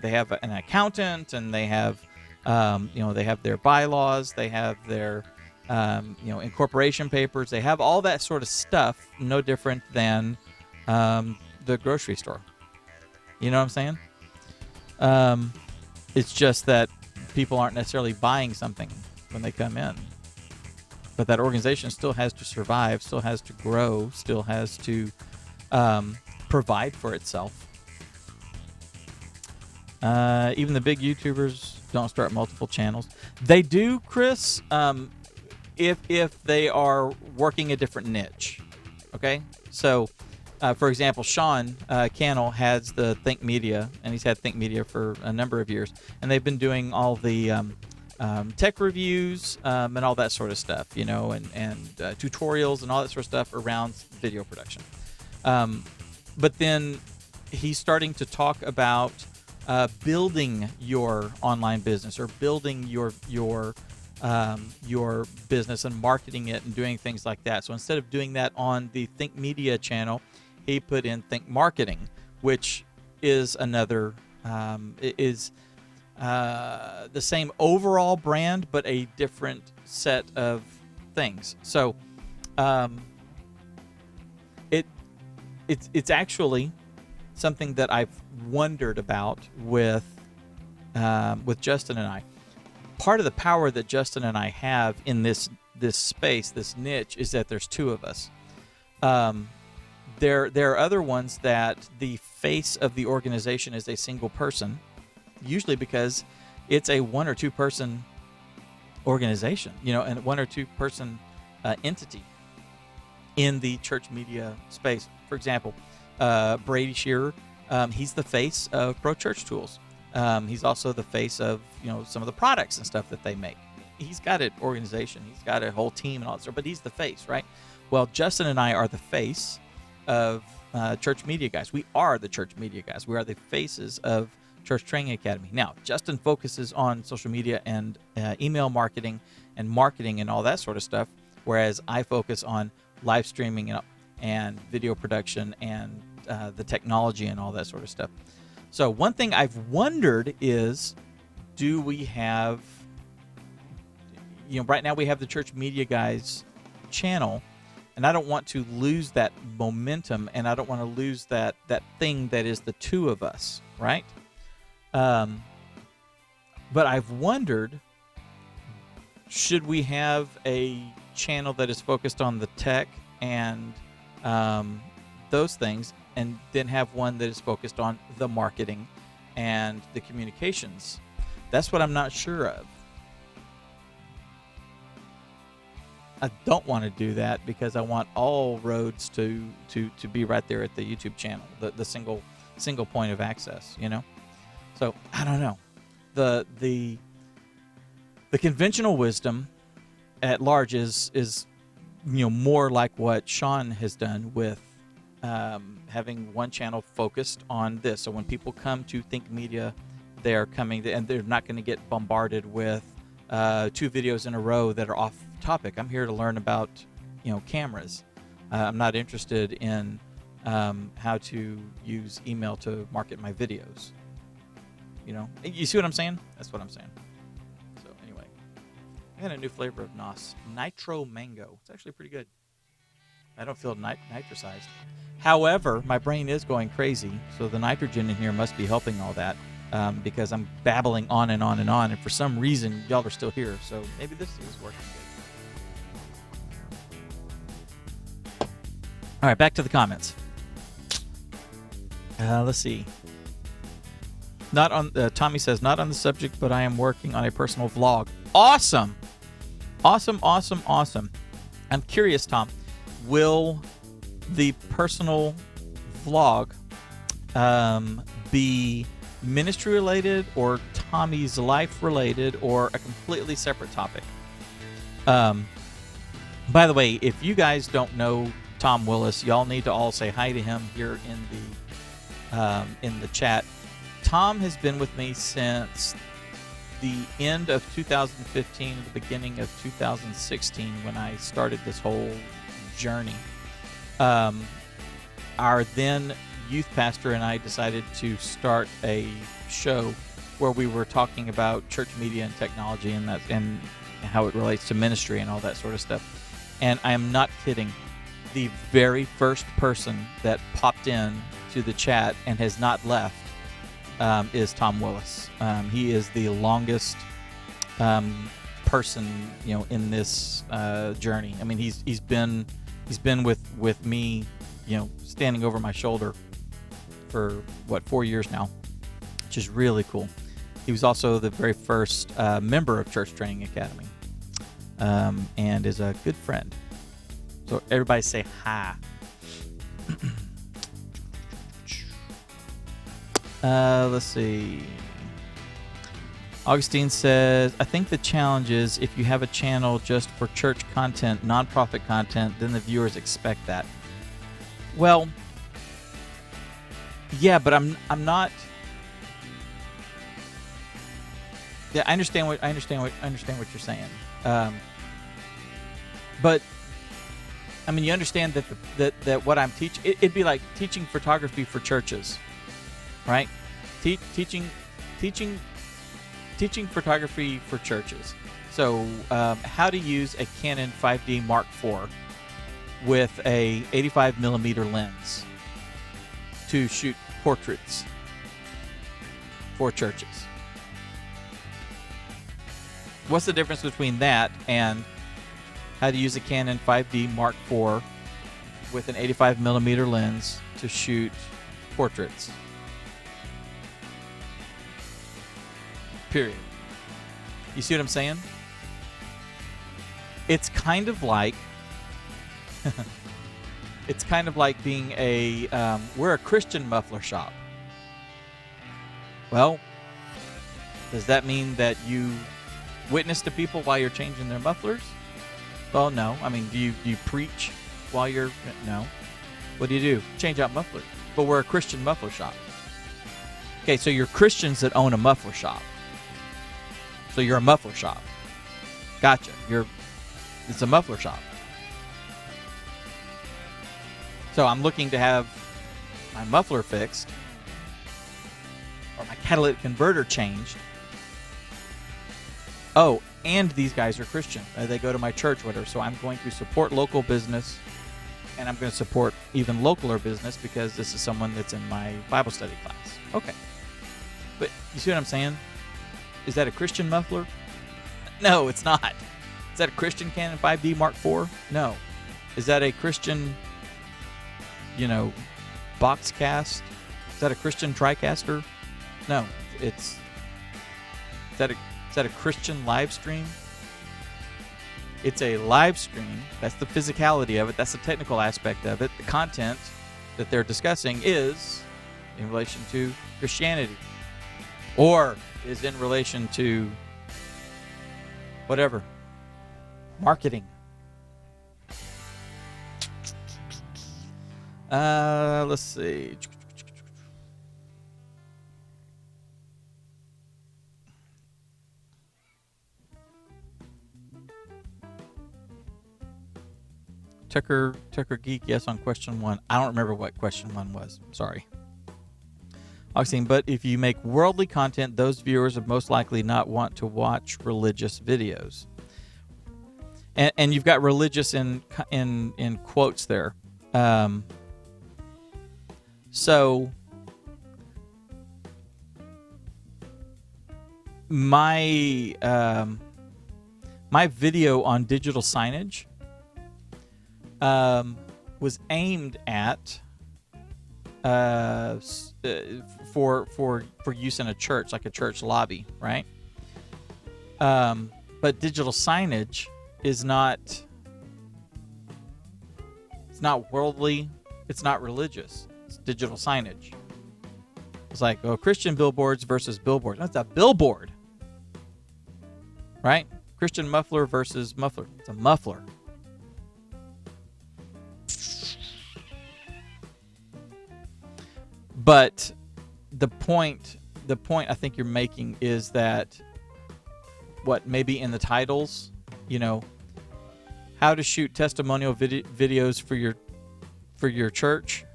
have an accountant, and they have, they have their bylaws, they have their, incorporation papers. They have all that sort of stuff. No different than the grocery store. You know what I'm saying? It's just that people aren't necessarily buying something when they come in. But that organization still has to survive, still has to grow, still has to provide for itself. Even the big YouTubers don't start multiple channels. They do, Chris, if they are working a different niche. Okay? So, for example, Sean Cannell has the Think Media, and he's had Think Media for a number of years. And they've been doing all the tech reviews and all that sort of stuff, and tutorials and all that sort of stuff around video production. But then he's starting to talk about building your online business, or building your business and marketing it and doing things like that. So instead of doing that on the Think Media channel, he put in Think Marketing, which is another the same overall brand, but a different set of things. So it's actually something that I've wondered about with Justin and I. Part of the power that Justin and I have in this space, this niche, is that there's 2 of us. There are other ones that the face of the organization is a single person, usually because it's a 1 or 2 person organization, and 1 or 2 person entity in the church media space. For example, Brady Shearer, he's the face of Pro Church Tools. He's also the face of some of the products and stuff that they make. He's got an organization, he's got a whole team and all that stuff, but he's the face, right? Well, Justin and I are the face of Church Media Guys. We are the Church Media Guys. We are the faces of Church Training Academy. Now, Justin focuses on social media and email marketing and all that sort of stuff, whereas I focus on live streaming and video production and the technology and all that sort of stuff. So one thing I've wondered is, do we have, right now we have the Church Media Guys channel, and I don't want to lose that momentum, and I don't want to lose that thing that is the 2 of us, right? But I've wondered, should we have a channel that is focused on the tech and those things, and then have one that is focused on the marketing and the communications? That's what I'm not sure of. I don't want to do that because I want all roads to be right there at the YouTube channel, the single point of access, So I don't know. The conventional wisdom at large is more like what Sean has done with having one channel focused on this. So when people come to Think Media, they're coming and they're not going to get bombarded with 2 videos in a row that are off topic. I'm here to learn about cameras. I'm not interested in how to use email to market my videos. You see what I'm saying? That's what I'm saying. So anyway, I got a new flavor of NOS, Nitro Mango. It's actually pretty good. I don't feel nitricized. However, my brain is going crazy, so the nitrogen in here must be helping all that, because I'm babbling on and on and on, and for some reason, y'all are still here, so maybe this is working good. All right, back to the comments. Let's see. Not on. Tommy says, not on the subject, but I am working on a personal vlog. Awesome. Awesome. I'm curious, Tom. Will the personal vlog be ministry related or Tommy's life related or a completely separate topic? By the way, if you guys don't know Tom Willis, y'all need to all say hi to him here in the chat. Tom has been with me since the end of 2015 and the beginning of 2016 when I started this whole journey. Our then youth pastor and I decided to start a show where we were talking about church media and technology and how it relates to ministry and all that sort of stuff. And I am not kidding. The very first person that popped in to the chat and has not left is Tom Willis. He is the longest person, in this journey. I mean, he's been with me, standing over my shoulder for 4 years now, which is really cool. He was also the very first member of Church Training Academy, and is a good friend. So everybody say hi. Let's see. Augustine says, I think the challenge is if you have a channel just for church content, nonprofit content, then the viewers expect that. Well, yeah, but I'm not. Yeah, I understand what you're saying. But I mean, you understand that what I'm teaching, it'd be like teaching photography for churches, right? Teaching photography for churches. So how to use a Canon 5D Mark IV with a 85 millimeter lens to shoot portraits for churches. What's the difference between that and how to use a Canon 5D Mark IV with an 85 millimeter lens to shoot portraits? Period. You see what I'm saying? It's kind of like being we're a Christian muffler shop. Well, does that mean that you witness to people while you're changing their mufflers? Well, no. I mean, do you preach while you're... No. What do? Change out mufflers. But we're a Christian muffler shop. Okay, so you're Christians that own a muffler shop. So you're a muffler shop. Gotcha. It's a muffler shop. So I'm looking to have my muffler fixed or my catalytic converter changed. Oh, and these guys are Christian. They go to my church, whatever. So I'm going to support local business, and I'm going to support even localer business because this is someone that's in my Bible study class. Okay. But you see what I'm saying? Is that a Christian muffler? No, it's not. Is that a Christian Canon 5D Mark IV? No. Is that a Christian, box cast? Is that a Christian TriCaster? No. Is that a Christian live stream? It's a live stream. That's the physicality of it. That's the technical aspect of it. The content that they're discussing is in relation to Christianity. Or is in relation to whatever. Marketing. Let's see. Tucker Geek, yes on question 1. I don't remember what question 1 was. Sorry. Augustine, but if you make worldly content, those viewers would most likely not want to watch religious videos. And you've got religious in quotes there. So my my video on digital signage was aimed at for use in a church, like a church lobby, right? But digital signage is not, it's not worldly, it's not religious. It's digital signage. It's like, oh, Christian billboards versus billboards. That's a billboard, right? Christian muffler versus muffler. It's a muffler. But the point I think you're making is that maybe in the titles, how to shoot testimonial videos for your church,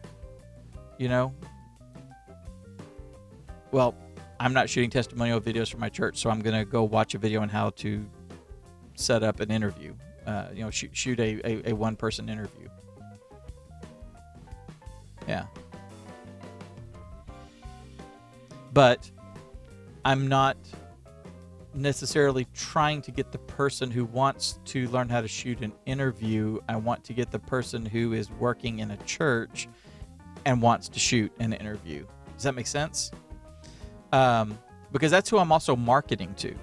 well, I'm not shooting testimonial videos for my church, so I'm going to go watch a video on how to set up an interview, shoot a one-person interview. Yeah. But I'm not necessarily trying to get the person who wants to learn how to shoot an interview. I want to get the person who is working in a church and wants to shoot an interview. Does that make sense? Because that's who I'm also marketing to.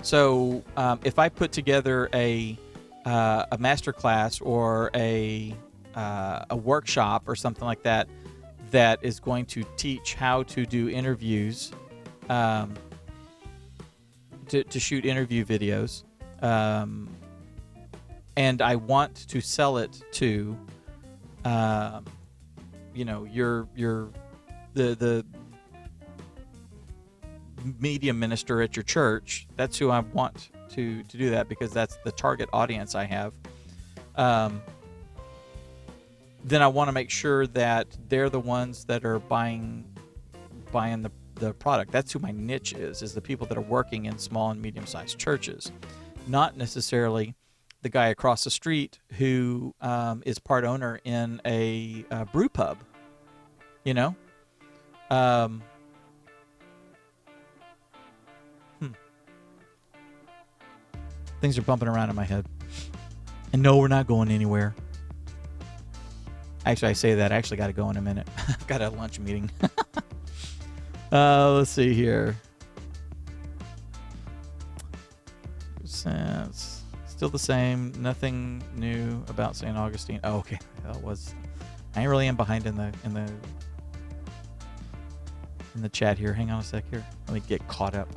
So if I put together a masterclass or a workshop or something like that, that is going to teach how to do interviews, to shoot interview videos, and I want to sell it to, the media minister at your church. That's who I want to do that, because that's the target audience I have. Then I want to make sure that they're the ones that are buying the product. That's who my niche is the people that are working in small and medium-sized churches, not necessarily the guy across the street who is part owner in a brew pub. Things are bumping around in my head. And no, we're not going anywhere. Actually, I say that. I actually got to go in a minute. I've got a lunch meeting. Let's see here. Still the same. Nothing new about St. Augustine. Oh, okay. That was. I really am behind in the chat here. Hang on a sec here. Let me get caught up.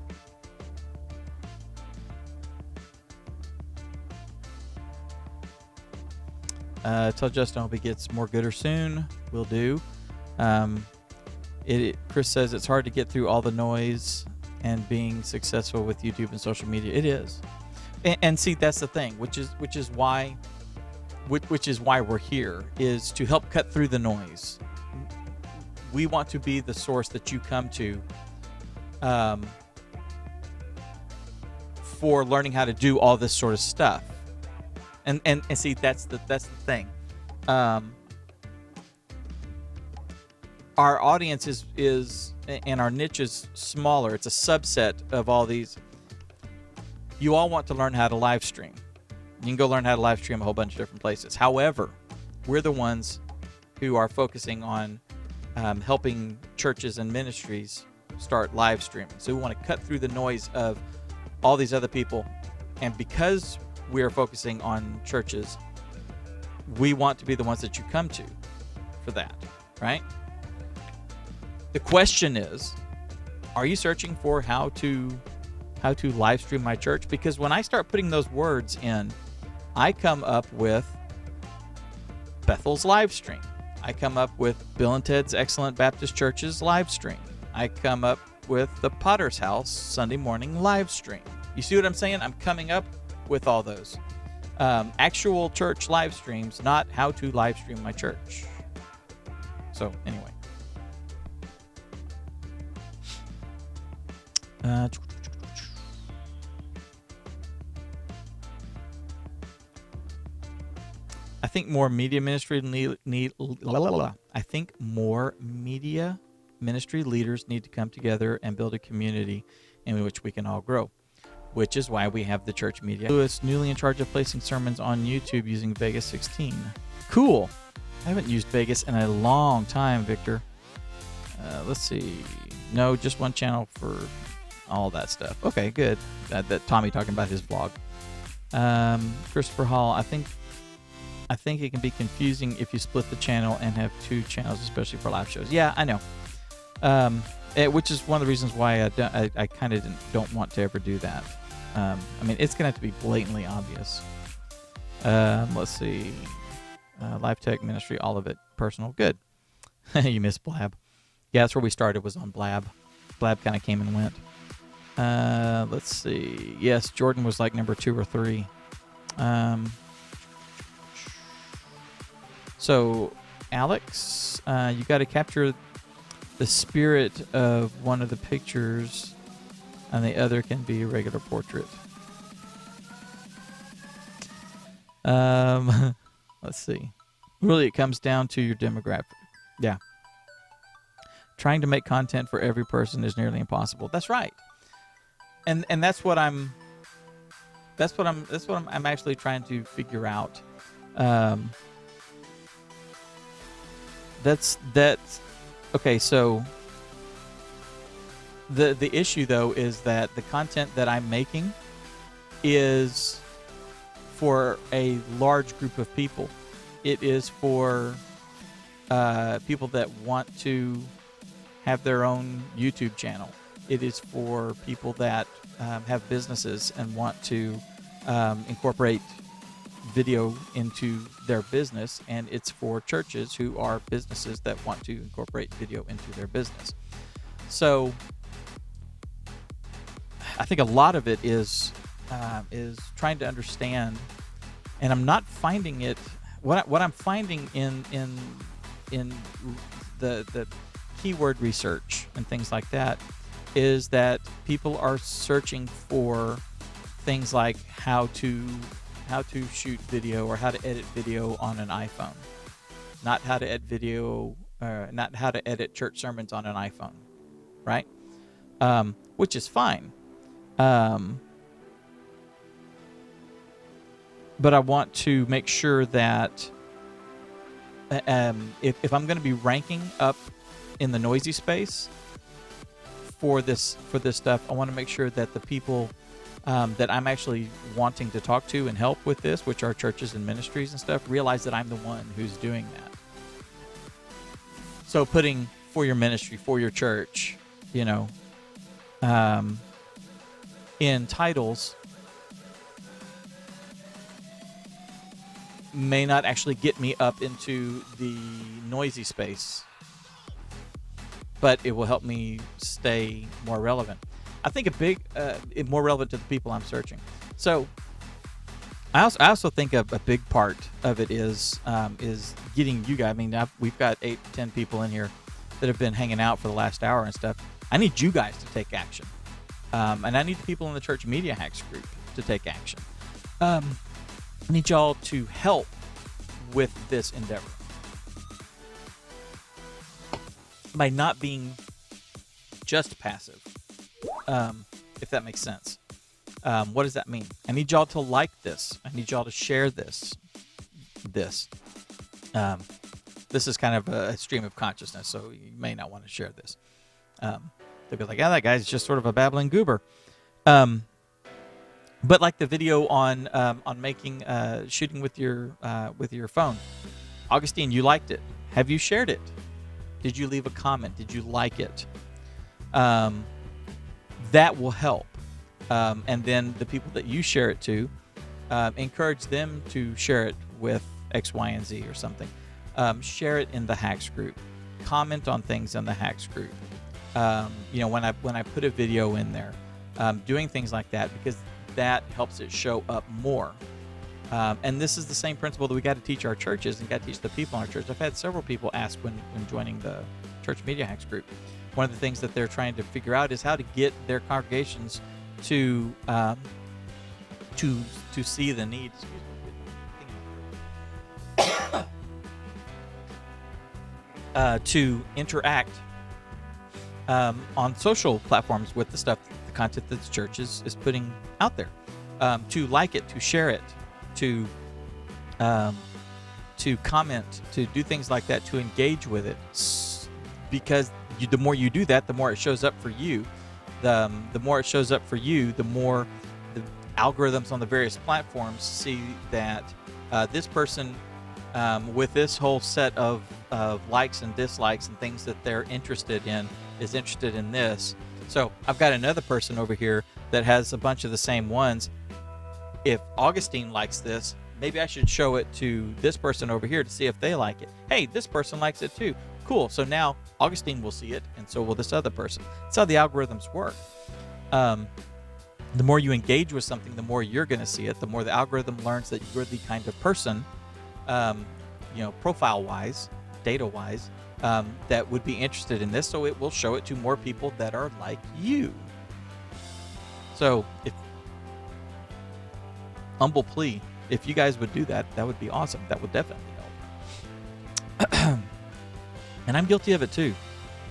Tell Justin I hope he gets more gooder soon. Will do. Chris says it's hard to get through all the noise and being successful with YouTube and social media. It is, and see, that's the thing, which is why we're here, is to help cut through the noise. We want to be the source that you come to for learning how to do all this sort of stuff. And see, that's the thing. Our audience is and our niche is smaller. It's a subset of all these. You all want to learn how to live stream. You can go learn how to live stream a whole bunch of different places. However, we're the ones who are focusing on helping churches and ministries start live streaming. So we want to cut through the noise of all these other people. And because we are focusing on churches, we want to be the ones that you come to for that, right? The question is, are you searching for how to live stream my church? Because when I start putting those words in, I come up with Bethel's live stream. I come up with Bill and Ted's Excellent Baptist Church's live stream. I come up with the Potter's House Sunday morning live stream. You see what I'm saying? I'm coming up with all those. Actual church live streams, not how to live stream my church. So anyway. I think more media ministry I think more media ministry leaders need to come together and build a community in which we can all grow, which is why we have the church media. Lewis, newly in charge of placing sermons on YouTube using Vegas 16. Cool. I haven't used Vegas in a long time, Victor. Let's see. No, just one channel for all that stuff. Okay, good. That Tommy talking about his blog. Christopher Hall, I think it can be confusing if you split the channel and have two channels, especially for live shows. Yeah, I know. Which is one of the reasons why I kind of don't want to ever do that. I mean, it's going to have to be blatantly obvious. Let's see. Live Tech Ministry, all of it personal. Good. You missed Blab. Yeah, that's where we started, was on Blab. Blab kind of came and went. Let's see. Yes, Jordan was like number 2 or 3. So, Alex, you got to capture the spirit of one of the pictures, and the other can be a regular portrait. Let's see. Really, it comes down to your demographic. Yeah. Trying to make content for every person is nearly impossible. That's right. And that's what I'm actually trying to figure out. That's okay. So the issue though is that the content that I'm making is for a large group of people. It is for people that want to have their own YouTube channel. It is for people that have businesses and want to incorporate video into their business, and it's for churches who are businesses that want to incorporate video into their business. So I think a lot of it is trying to understand, and I'm not finding it. What I'm finding in the keyword research and things like that is that people are searching for things like how to shoot video or how to edit video on an iPhone, not how to edit video, not how to edit church sermons on an iPhone, right? Which is fine. But I want to make sure that if I'm going to be ranking up in the noisy space for this stuff, I want to make sure that the people that I'm actually wanting to talk to and help with this, which are churches and ministries and stuff, realize that I'm the one who's doing that. So putting for your ministry, for your church, in titles may not actually get me up into the noisy space, but it will help me stay more relevant. I think more relevant to the people I'm searching. So I also think a big part of it is getting you guys. I mean, we've got 8 to 10 people in here that have been hanging out for the last hour and stuff. I need you guys to take action, and I need the people in the Church Media Hacks group to take action. I need y'all to help with this endeavor by not being just passive. If that makes sense. What does that mean? I need y'all to like this. I need y'all to share this. This is kind of a stream of consciousness, so you may not want to share this. They'll be like, yeah, that guy's just sort of a babbling goober. But like the video on making shooting with your phone, Augustine, you liked it. Have you shared it? Did you leave a comment? Did you like it? That will help. And then the people that you share it to, encourage them to share it with X, Y, and Z or something. Share it in the Hacks group. Comment on things in the Hacks group. When I put a video in there, doing things like that, because that helps it show up more. And this is the same principle that we got to teach our churches and got to teach the people in our church. I've had several people ask when joining the Church Media Hacks group, one of the things that they're trying to figure out is how to get their congregations to see the need. To interact on social platforms with the content that the church is putting out there, to like it, to share it, to comment, to do things like that, to engage with it, because the more you do that, the more it shows up for you. The more it shows up for you, the more the algorithms on the various platforms see that this person with this whole set of likes and dislikes and things that they're interested in is interested in this. So I've got another person over here that has a bunch of the same ones. If Augustine likes this, maybe I should show it to this person over here to see if they like it. Hey, this person likes it too. Cool. So now Augustine will see it, and so will this other person. That's how the algorithms work. The more you engage with something, the more you're going to see it. The more the algorithm learns that you're the kind of person, profile-wise, data-wise, that would be interested in this. So it will show it to more people that are like you. So, humble plea, if you guys would do that, that would be awesome. That would definitely help. And I'm guilty of it too.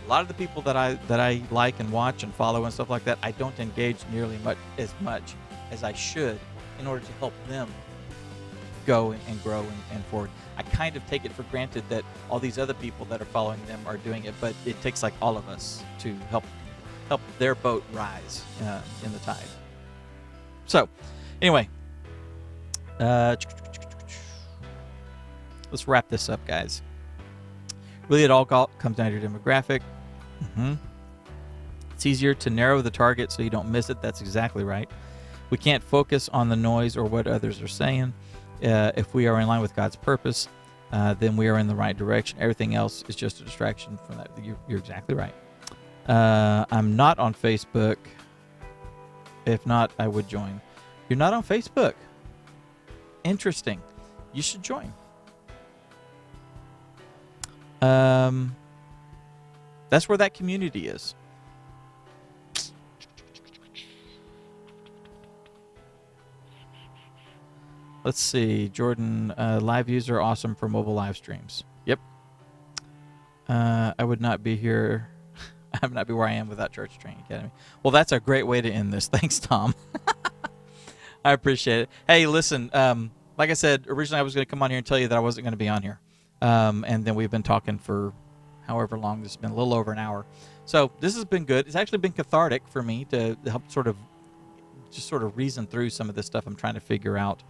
A lot of the people that I like and watch and follow and stuff like that, I don't engage nearly as much as I should in order to help them go and grow and forward. I kind of take it for granted that all these other people that are following them are doing it, but it takes like all of us to help their boat rise in the tide. So, anyway, let's wrap this up, guys. Really, it all comes down to your demographic. It's easier to narrow the target so you don't miss it. That's exactly right. We can't focus on the noise or what others are saying. If we are in line with God's purpose, then we are in the right direction. Everything else is just a distraction from that. You're exactly right. I'm not on Facebook. If not, I would join. You're not on Facebook? Interesting. You should join. That's where that community is. Let's see, Jordan, live views are awesome for mobile live streams. Yep. I would not be here. I would not be where I am without Church Training Academy. Well, that's a great way to end this. Thanks, Tom. I appreciate it. Hey, listen, like I said, originally I was going to come on here and tell you that I wasn't going to be on here. And then we've been talking for however long. This has been a little over an hour. So this has been good. It's actually been cathartic for me to help sort of reason through some of this stuff I'm trying to figure out.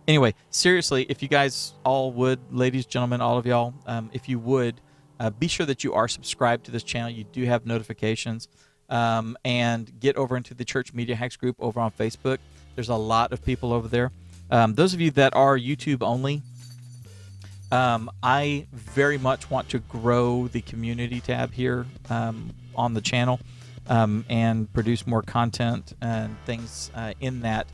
Anyway, seriously, if you guys all would, ladies, gentlemen, all of y'all, if you would, be sure that you are subscribed to this channel. You do have notifications. And get over into the Church Media Hacks group over on Facebook. There's a lot of people over there. Those of you that are YouTube only, I very much want to grow the community tab here on the channel and produce more content and things in that.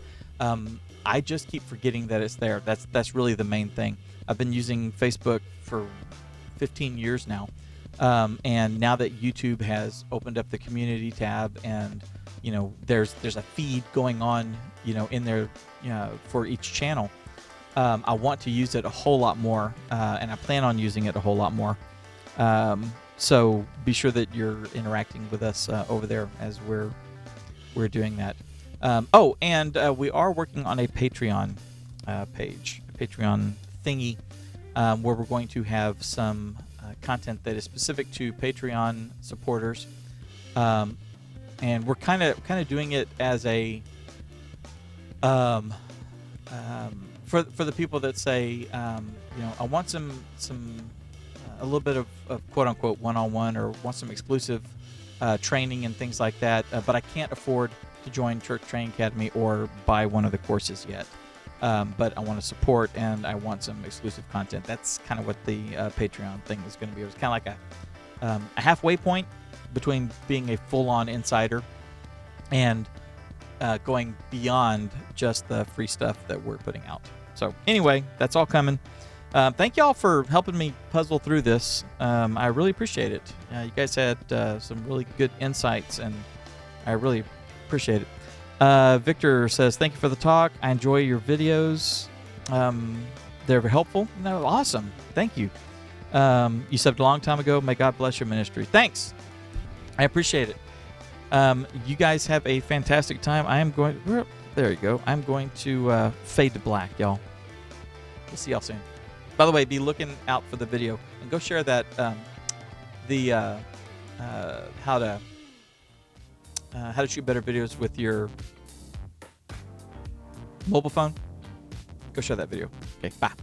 I just keep forgetting that it's there. That's really the main thing. I've been using Facebook for 15 years now, and now that YouTube has opened up the community tab, and there's a feed going on in there for each channel. I want to use it a whole lot more, and I plan on using it a whole lot more. So be sure that you're interacting with us over there as we're doing that. And we are working on a Patreon page, a Patreon thingy, where we're going to have some content that is specific to Patreon supporters, and we're kind of doing it as a for the people that say, I want some a little bit of quote unquote one-on-one, or want some exclusive training and things like that, but I can't afford to join Church Training Academy or buy one of the courses yet. But I want to support, and I want some exclusive content. That's kind of what the Patreon thing is going to be. It's kind of like a halfway point between being a full-on insider and going beyond just the free stuff that we're putting out. So anyway, that's all coming. Thank y'all for helping me puzzle through this. I really appreciate it. You guys had some really good insights, and I really appreciate it. Victor says, thank you for the talk. I enjoy your videos. They're helpful. No, awesome. Thank you. You said a long time ago, may God bless your ministry. Thanks. I appreciate it. You guys have a fantastic time. I am going, there you go. I'm going to fade to black, y'all. We'll see y'all soon. By the way, be looking out for the video, and go share that, how to shoot better videos with your mobile phone. Go share that video. Okay, bye.